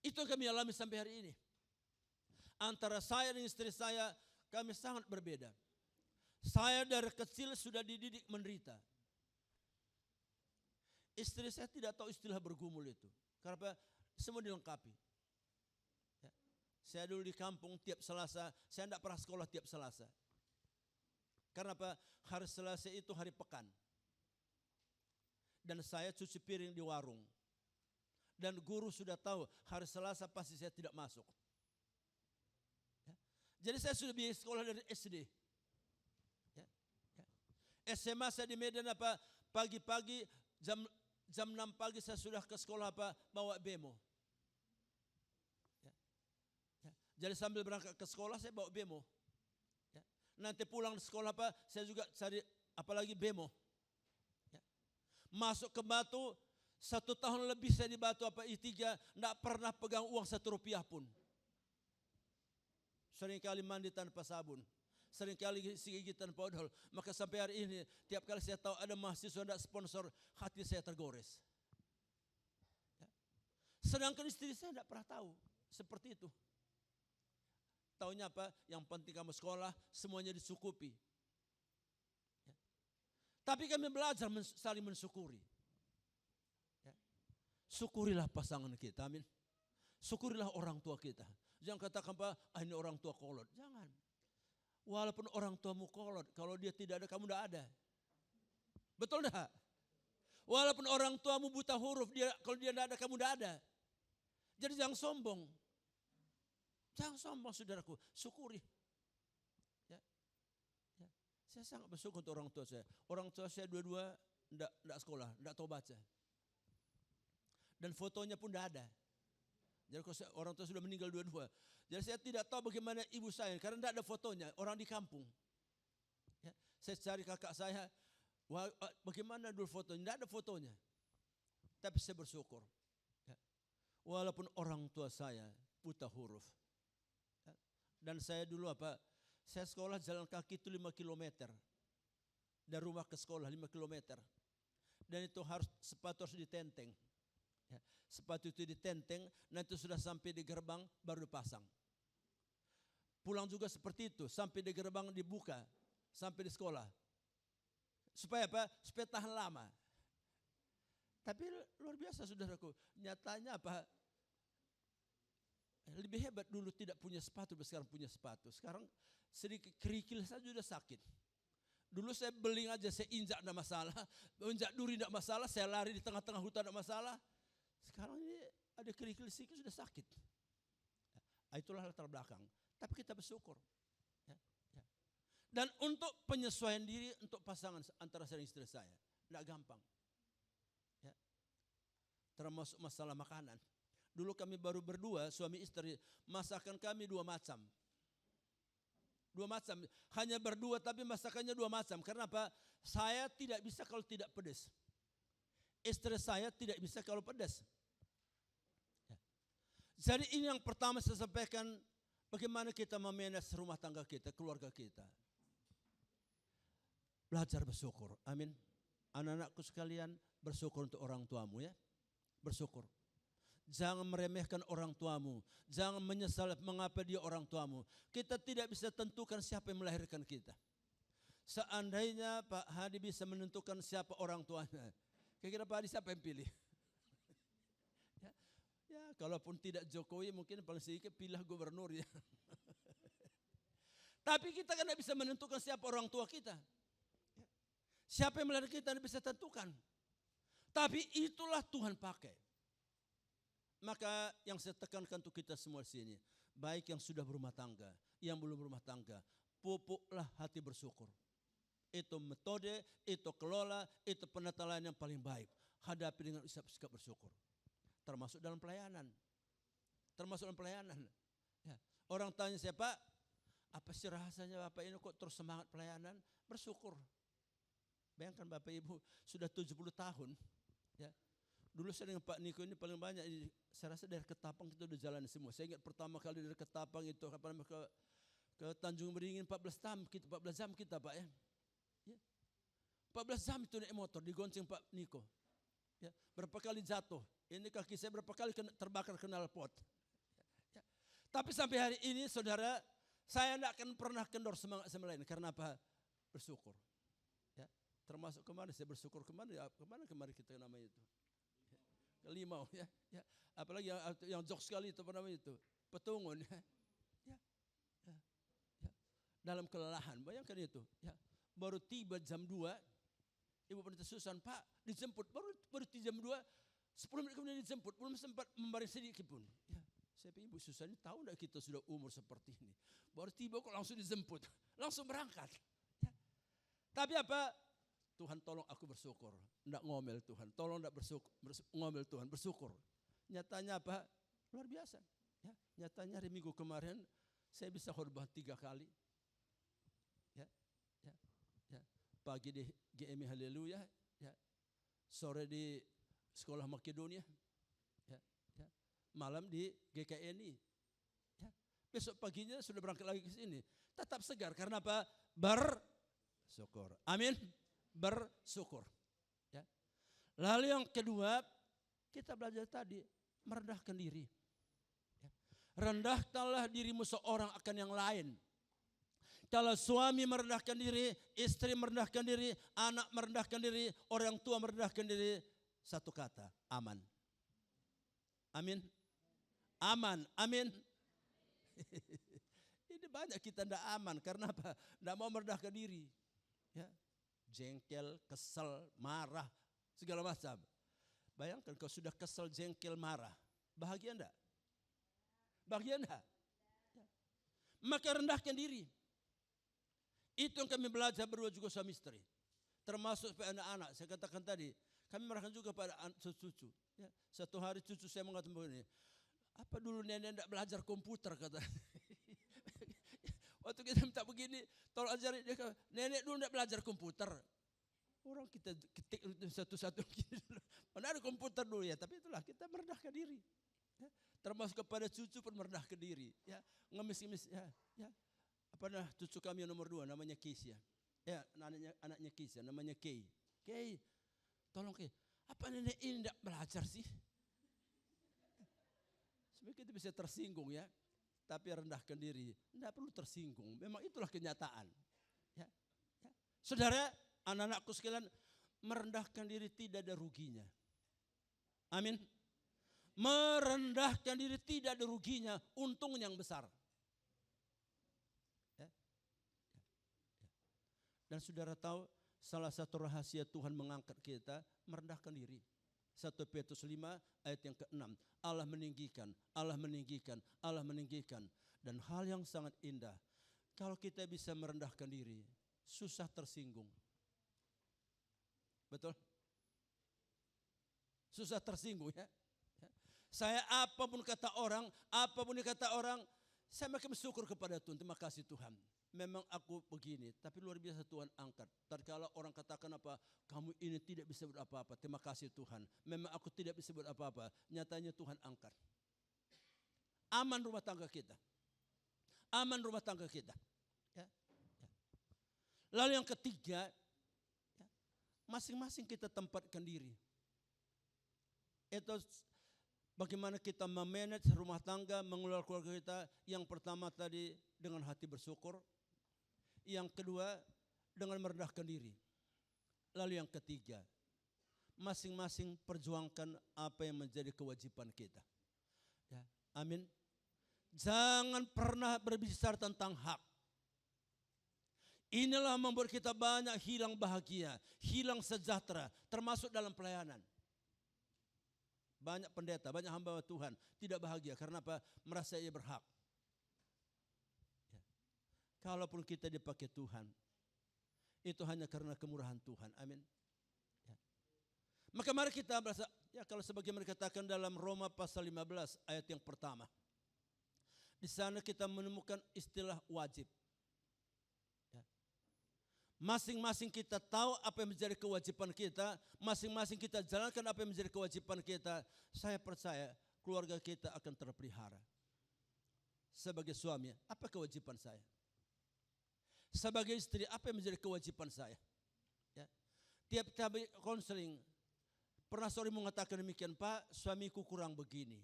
Itu yang kami alami sampai hari ini. Antara saya dan istri saya, kami sangat berbeda. Saya dari kecil sudah dididik menderita. Istri saya tidak tahu istilah bergumul itu. Karena semua dilengkapi. Ya. Saya dulu di kampung tiap Selasa, saya tidak pernah sekolah tiap Selasa. Karena apa? Hari Selasa itu hari pekan. Dan saya cuci piring di warung. Dan guru sudah tahu hari Selasa pasti saya tidak masuk. Ya. Jadi saya sudah biasa sekolah dari SD. Ya. Ya. SMA saya di Medan apa? Pagi-pagi jam 6 pagi saya sudah ke sekolah apa? Bawa bemo. Jadi sambil berangkat ke sekolah saya bawa bemo. Ya. Nanti pulang di sekolah apa saya juga cari apalagi bemo. Ya. Masuk ke Batu 1 tahun lebih saya di Batu apa I3 tidak pernah pegang uang 1 rupiah pun. Seringkali mandi tanpa sabun. Seringkali gigi tanpa odol. Maka sampai hari ini tiap kali saya tahu ada mahasiswa tidak sponsor hati saya tergores. Ya. Sedangkan istri saya tidak pernah tahu seperti itu. Taunya apa? Yang penting kamu sekolah, semuanya dicukupi. Ya. Tapi kami belajar saling mensyukuri. Ya. Syukurilah pasangan kita, amin. Syukurilah orang tua kita. Jangan katakan ini orang tua kolot. Jangan. Walaupun orang tuamu kolot, kalau dia tidak ada, kamu tidak ada. Betul tidak? Walaupun orang tuamu buta huruf, kalau dia tidak ada, kamu tidak ada. Jadi jangan sombong. Jangan sombong saudaraku, syukuri. Ya. Ya. Saya sangat bersyukur untuk orang tua saya. Orang tua saya dua-dua tidak sekolah, tidak tahu baca. Dan fotonya pun tidak ada. Jadi kalau orang tua sudah meninggal dua-dua. Jadi saya tidak tahu bagaimana ibu saya, karena tidak ada fotonya, orang di kampung. Ya. Saya cari kakak saya, bagaimana dulu fotonya, tidak ada fotonya. Tapi saya bersyukur. Ya. Walaupun orang tua saya buta huruf. Dan saya dulu saya sekolah jalan kaki itu 5 kilometer. Dari rumah ke sekolah 5 kilometer. Dan itu sepatu harus ditenteng. Ya, sepatu itu ditenteng, nanti sudah sampai di gerbang baru dipasang. Pulang juga seperti itu, sampai di gerbang dibuka, sampai di sekolah. Supaya supaya tahan lama. Tapi luar biasa saudaraku, nyatanya lebih hebat dulu tidak punya sepatu, sekarang punya sepatu. Sekarang sedikit kerikil saja sudah sakit. Dulu saya beling aja, saya injak tidak masalah. Injak duri tidak masalah, saya lari di tengah-tengah hutan tidak masalah. Sekarang ini ada kerikil sedikit sudah sakit. Itulah latar belakang. Tapi kita bersyukur. Ya, ya. Dan untuk penyesuaian diri untuk pasangan antara saya dan istri saya. Tidak gampang. Ya. Termasuk masalah makanan. Dulu kami baru berdua, suami istri, masakan kami 2 macam. 2 macam, hanya berdua tapi masakannya 2 macam. Karena apa? Saya tidak bisa kalau tidak pedas. Istri saya tidak bisa kalau pedas. Ya. Jadi ini yang pertama saya sampaikan, bagaimana kita memanage rumah tangga kita, keluarga kita. Belajar bersyukur, amin. Anak-anakku sekalian, bersyukur untuk orang tuamu ya. Bersyukur. Jangan meremehkan orang tuamu. Jangan menyesal mengapa dia orang tuamu. Kita tidak bisa tentukan siapa yang melahirkan kita. Seandainya Pak Hadi bisa menentukan siapa orang tuanya, kira-kira Pak Hadi siapa yang pilih? Ya, kalaupun tidak Jokowi mungkin paling sedikit pilih gubernur ya. Tapi kita kan tidak bisa menentukan siapa orang tua kita. Siapa yang melahirkan kita tidak bisa tentukan. Tapi itulah Tuhan pakai. Maka yang saya tekankan untuk kita semua di sini, baik yang sudah berumah tangga, yang belum berumah tangga, pupuklah hati bersyukur. Itu metode, itu kelola, itu penatalan yang paling baik. Hadapi dengan sikap bersyukur. Termasuk dalam pelayanan. Termasuk dalam pelayanan. Ya. Orang tanya saya, Pak, apa sih rahasianya Bapak ini kok terus semangat pelayanan? Bersyukur. Bayangkan Bapak Ibu sudah 70 tahun. Ya. Dulu saya dengan Pak Niko ini paling banyak, saya rasa dari Ketapang kita udah jalan semua. Saya ingat pertama kali dari Ketapang itu ke Tanjung Beringin 14 jam kita Pak ya. 14 jam itu naik motor digonceng Pak Niko. Ya, berapa kali jatuh. Ini kaki saya berapa kali terbakar knalpot. Ya. Tapi sampai hari ini saudara, saya tidak akan pernah kendor semangat sama lain. Karena apa? Bersyukur. Ya. Termasuk kemarin saya bersyukur kemarin kita namanya itu. Kelimau ya, ya. Apalagi yang jok sekali itu apa namanya itu, Petungun ya. Ya. Ya. Ya. Dalam kelelahan, bayangkan itu ya. Baru tiba jam 2, Ibu Pendeta Susan, Pak dijemput, baru jam 2, 10 menit kemudian dijemput, belum sempat membaring sedikit pun ya. Saya pikir Ibu Susan ini tahu enggak kita sudah umur seperti ini, baru tiba kok langsung dijemput, langsung berangkat ya. Tapi apa? Tuhan tolong aku bersyukur, tidak ngomel Tuhan, tolong tidak ngomel Tuhan, bersyukur. Nyatanya apa? Luar biasa. Ya, nyatanya hari Minggu kemarin saya bisa khotbah 3 kali. Ya, ya, ya. Pagi di GMI Haleluya, ya. Sore di Sekolah Makedonia, ya, ya. Malam di GKNI. Ya. Besok paginya sudah berangkat lagi ke sini. Tetap segar karena apa? Bersyukur. Amin. Bersyukur. Ya. Lalu yang kedua, kita belajar tadi, merendahkan diri. Ya. Rendahkanlah dirimu seorang akan yang lain. Kalau suami merendahkan diri, istri merendahkan diri, anak merendahkan diri, orang tua merendahkan diri, satu kata, aman. Amin. aman. Amin. Ini banyak kita tidak aman. Karena apa? Tidak mau merendahkan diri. Ya. Jengkel, kesel, marah, segala macam. Bayangkan kalau sudah kesel, jengkel, marah. Bahagia enggak? Bahagia enggak? Ya. Maka rendahkan diri. Itu yang kami belajar berdua juga suami istri. Termasuk pada anak-anak. Saya katakan tadi, kami merahkan juga pada cucu. Ya. Satu hari cucu saya mengatakan begini, apa dulu nenek tidak belajar komputer kata. Waktu kita minta begini, tolong ajarin dia, nenek dulu tidak belajar komputer. Orang kita ketik satu-satu. Mana ada komputer dulu ya, tapi itulah kita merendahkan diri. Ya. Termasuk kepada cucu pun merendahkan diri. Ya. Ngemis-ngemis. Ya. Ya. Apa nah cucu kami yang nomor 2 namanya Keisha. Ya, anaknya Keisha namanya Kay. Kay, tolong Kay. Apa nenek ini tidak belajar sih? Sebenarnya kita bisa tersinggung ya. Tapi rendahkan diri. Tidak perlu tersinggung. Memang itulah kenyataan. Ya. Ya. Saudara, anak-anakku sekalian, merendahkan diri tidak ada ruginya. Amin. Merendahkan diri tidak ada ruginya, untung yang besar. Ya. Ya. Dan saudara tahu salah satu rahasia Tuhan mengangkat kita, merendahkan diri. 1 Petrus 5 ayat yang ke-6. Allah meninggikan, Allah meninggikan, Allah meninggikan. Dan hal yang sangat indah, kalau kita bisa merendahkan diri, susah tersinggung. Betul? Susah tersinggung ya. Saya apapun kata orang, saya makin bersyukur kepada Tuhan. Terima kasih Tuhan. Memang aku begini, tapi luar biasa Tuhan angkat. Tatkala orang katakan apa, kamu ini tidak bisa buat apa-apa. Terima kasih Tuhan. Memang aku tidak bisa buat apa-apa. Nyatanya Tuhan angkat. Aman rumah tangga kita. Aman rumah tangga kita. Ya. Ya. Lalu yang ketiga, ya, masing-masing kita tempatkan diri. Itu bagaimana kita memanage rumah tangga, mengelola keluarga kita. Yang pertama tadi dengan hati bersyukur. Yang kedua dengan merendahkan diri. Lalu yang ketiga, masing-masing perjuangkan apa yang menjadi kewajiban kita. Ya, amin. Jangan pernah berbicara tentang hak. Inilah membuat kita banyak hilang bahagia, hilang sejahtera, termasuk dalam pelayanan. Banyak pendeta, banyak hamba Tuhan tidak bahagia karena apa? Merasa ia berhak. Ya. Kalaupun kita dipakai Tuhan, itu hanya karena kemurahan Tuhan. Amin. Ya. Maka mari kita berasa, ya kalau sebagaimana dikatakan dalam Roma pasal 15 ayat yang pertama. Di sana kita menemukan istilah wajib. Ya. Masing-masing kita tahu apa yang menjadi kewajiban kita, masing-masing kita jalankan apa yang menjadi kewajiban kita. Saya percaya keluarga kita akan terpelihara. Sebagai suami, apa kewajiban saya? Sebagai istri, apa yang menjadi kewajiban saya? Ya. Tiap-tiap konseling, pernah seorang mengatakan demikian, Pak, suamiku kurang begini.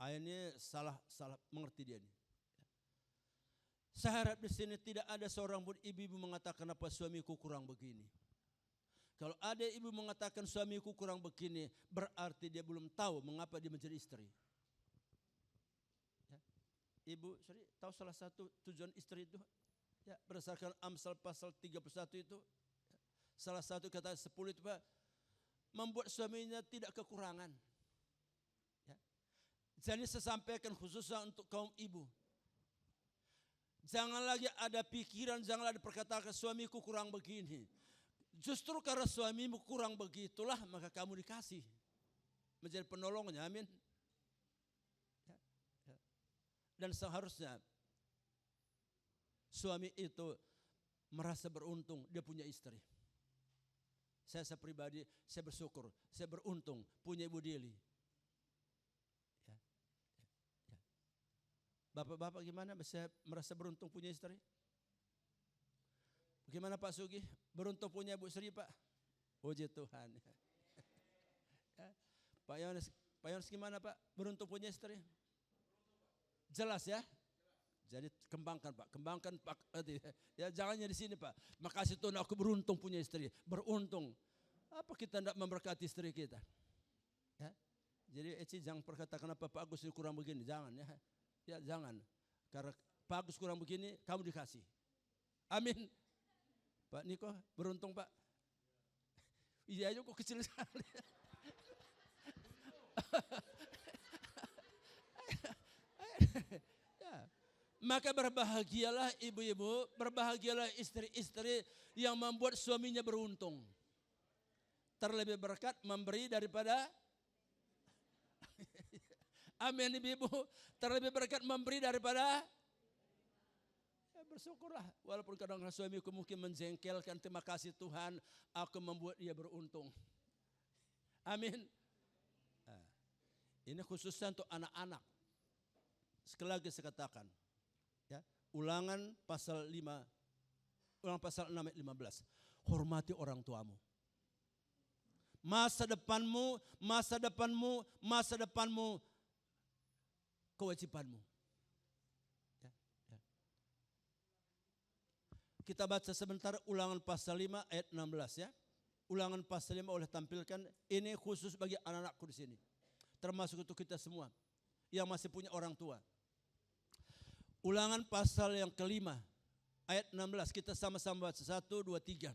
Akhirnya salah mengerti dia ini. Saya harap di sini tidak ada seorang pun ibu-ibu mengatakan apa suamiku kurang begini. Kalau ada ibu mengatakan suamiku kurang begini, berarti dia belum tahu mengapa dia menjadi istri. Ya. Ibu, tahu salah satu tujuan istri itu? Ya, berdasarkan Amsal pasal 31 itu, ya, salah satu kata 10 itu Pak, membuat suaminya tidak kekurangan. Ya. Jadi saya sampaikan khususnya untuk kaum ibu. Jangan lagi ada pikiran, jangan ada perkataan suamiku kurang begini. Justru karena suamimu kurang begitulah maka kamu dikasih menjadi penolongnya, amin. Ya, ya. Dan seharusnya suami itu merasa beruntung dia punya istri. Saya pribadi, saya bersyukur, saya beruntung punya Ibu Dili. Ya, ya, ya. Bapak-bapak gimana bisa merasa beruntung punya istri? Bagaimana Pak Sugi? Beruntung punya Bu Sri Pak? Puji Tuhan. Ya. Pak Yohanes gimana Pak? Beruntung punya istri? Jelas ya? Jadi kembangkan Pak, kembangkan Pak. Ya jangannya di sini Pak. Makasih Tuhan aku beruntung punya istri. Beruntung. Apa kita tidak memberkati istri kita? Ya. Jadi Eci jangan perkatakan apa Pak Agus ini kurang begini, jangan ya. Ya jangan. Karena Pak Agus kurang begini, kamu dikasih. Amin. Pak Niko, beruntung Pak. Iya aja kok kecil sekali. Ya. Maka berbahagialah ibu-ibu, berbahagialah istri-istri yang membuat suaminya beruntung. Terlebih berkat memberi daripada amin ibu-ibu, terlebih berkat memberi daripada ya bersyukurlah. Walaupun kadang-kadang suamiku mungkin menjengkelkan, terima kasih Tuhan, aku membuat dia beruntung. Amin. Nah, ini khususnya untuk anak-anak. Sekali lagi saya katakan, ya, Ulangan pasal 5, Ulangan pasal 6 ayat 15. Hormati orang tuamu. Masa depanmu, masa depanmu, masa depanmu, kewajibanmu. Ya, ya. Kita baca sebentar Ulangan pasal 5 ayat 16 ya. Ulangan pasal 5 oleh tampilkan, ini khusus bagi anak-anakku di sini. Termasuk untuk kita semua yang masih punya orang tua. Ulangan pasal yang kelima ayat 16, kita sama-sama baca 1, 2, 3.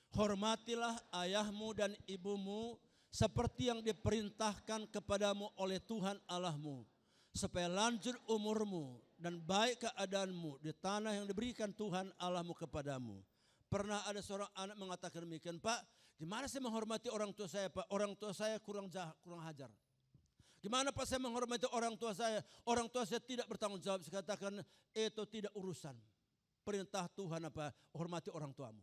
Hormatilah ayahmu dan ibumu seperti yang diperintahkan kepadamu oleh Tuhan Allahmu, supaya lanjut umurmu dan baik keadaanmu di tanah yang diberikan Tuhan Allahmu kepadamu. Pernah ada seorang anak mengatakan demikian, Pak, gimana saya menghormati orang tua saya Pak? Orang tua saya kurang hajar. Gimana Pak saya menghormati orang tua saya? Orang tua saya tidak bertanggung jawab. Saya katakan itu tidak urusan. Perintah Tuhan apa? Hormati orang tuamu.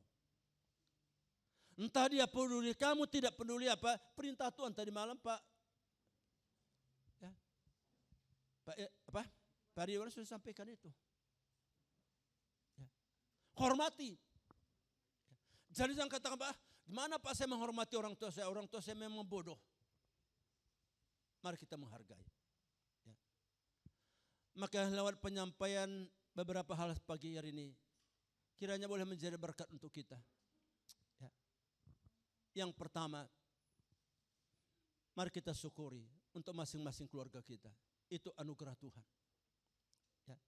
Entah dia peduli, kamu tidak peduli apa? Perintah Tuhan tadi malam Pak. Ya. Pak apa? Pak Riwan sudah sampaikan itu. Ya. Hormati. Ya. Jadi jangan katakan Pak, gimana Pak saya menghormati orang tua saya? Orang tua saya memang bodoh. Mari kita menghargai. Ya. Maka lewat penyampaian beberapa hal pagi hari ini, kiranya boleh menjadi berkat untuk kita. Ya. Yang pertama, mari kita syukuri untuk masing-masing keluarga kita. Itu anugerah Tuhan. Ya.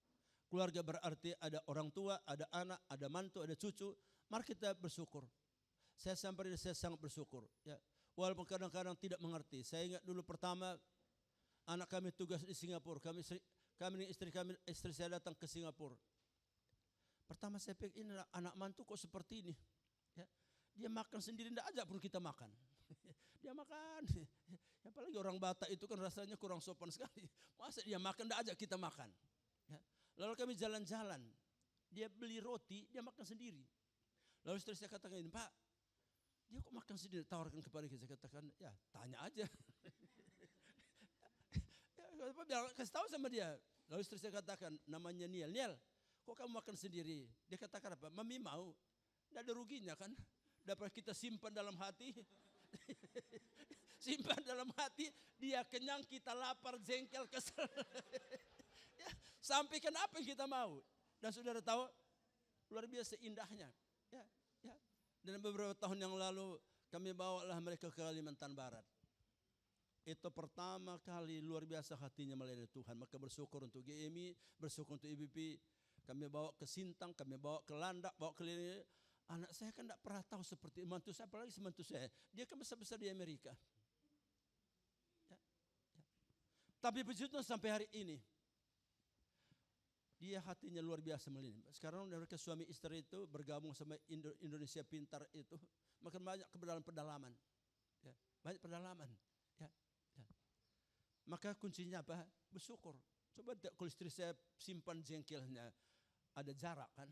Keluarga berarti ada orang tua, ada anak, ada mantu, ada cucu. Mari kita bersyukur. Saya sangat bersyukur. Ya. Walaupun kadang-kadang tidak mengerti. Saya ingat dulu pertama anak kami tugas di Singapura. Istri saya datang ke Singapura. Pertama saya pikir ini anak mantu kok seperti ini. Ya. Dia makan sendiri, tidak ajak pun kita makan. Dia makan. Apalagi orang Batak itu kan rasanya kurang sopan sekali. Masa dia makan, tidak ajak kita makan. Ya. Lalu kami jalan-jalan. Dia beli roti, dia makan sendiri. Lalu istri saya katakan ini, Pak, dia kok makan sendiri, tawarkan kepada kita. Saya katakan, ya tanya aja. Ya, kasih tahu sama dia. Lalu istri saya katakan, namanya Niel. Niel, kok kamu makan sendiri? Dia katakan apa? Mami mau. Tidak ada ruginya kan? Dapat kita simpan dalam hati. Simpan dalam hati, dia kenyang, kita lapar, jengkel, kesel. Ya, sampaikan apa yang kita mau. Dan saudara tahu, luar biasa indahnya. Ya, ya. Dan beberapa tahun yang lalu kami bawalah mereka ke Kalimantan Barat. Itu pertama kali luar biasa hatinya melayani Tuhan. Maka bersyukur untuk GMI, bersyukur untuk IBP. Kami bawa ke Sintang, kami bawa ke Landak, bawa ke Lini. Anak saya kan tidak pernah tahu seperti mantu saya, apalagi semantu saya. Dia kan besar-besar di Amerika. Ya, ya. Tapi puji Tuhan sampai hari ini, dia hatinya luar biasa melayani. Sekarang mereka suami istri itu bergabung sama Indonesia Pintar itu, makin banyak ke dalam pedalaman. Ya, banyak pedalaman. Ya, ya. Maka kuncinya apa? Bersyukur. Coba kalau istri saya simpan jengkelnya, ada jarak kan.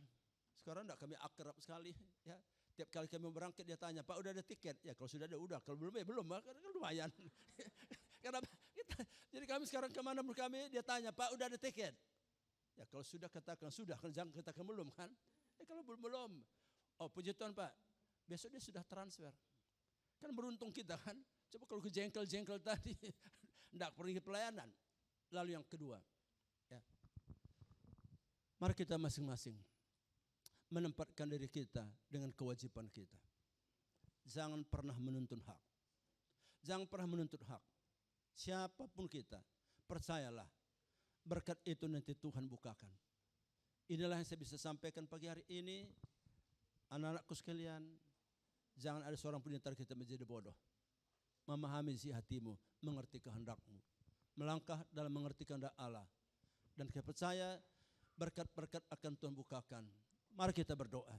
Sekarang enggak, kami akrab sekali. Ya. Tiap kali kami berangkat dia tanya, Pak udah ada tiket? Ya kalau sudah ada udah, kalau belum ya belum, kan lumayan. Kenapa? Jadi kami sekarang kemana pun kami, dia tanya, Pak udah ada tiket? Ya kalau sudah katakan sudah, kalau jangan katakan belum kan. Ya kalau belum, oh puji Tuhan Pak, besok dia sudah transfer. Kan beruntung kita kan. Coba kalau ke jengkel-jengkel tadi, enggak pergi pelayanan. Lalu yang kedua, ya. Mari kita masing-masing menempatkan diri kita dengan kewajiban kita. Jangan pernah menuntut hak. Jangan pernah menuntut hak. Siapapun kita, percayalah, berkat itu nanti Tuhan bukakan. Inilah yang saya bisa sampaikan pagi hari ini. Anak-anakku sekalian, jangan ada seorang pun di antara kita menjadi bodoh. Memahami isi hatimu, mengerti kehendakmu, melangkah dalam mengerti kehendak Allah. Dan kita percaya berkat-berkat akan Tuhan bukakan. Mari kita berdoa.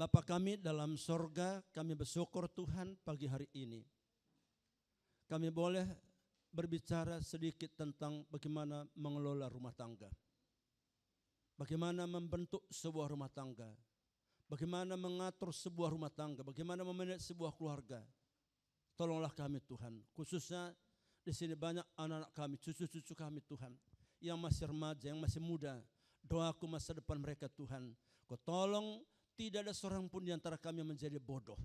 Bapa kami dalam sorga, kami bersyukur Tuhan pagi hari ini. Kami boleh berbicara sedikit tentang bagaimana mengelola rumah tangga. Bagaimana membentuk sebuah rumah tangga. Bagaimana mengatur sebuah rumah tangga. Bagaimana memanage sebuah keluarga. Tolonglah kami Tuhan. Khususnya di sini banyak anak-anak kami, cucu-cucu kami Tuhan. Yang masih remaja, yang masih muda. Doaku masa depan mereka Tuhan. Kau tolong tidak ada seorang pun di antara kami yang menjadi bodoh.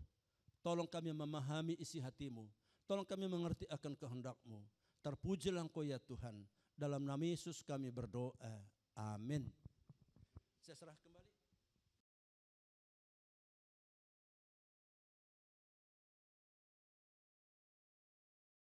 Tolong kami memahami isi hatimu. Tolong kami mengerti akan kehendak-Mu. Terpujilah Engkau ya Tuhan. Dalam nama Yesus kami berdoa. Amin. Saya serah kembali.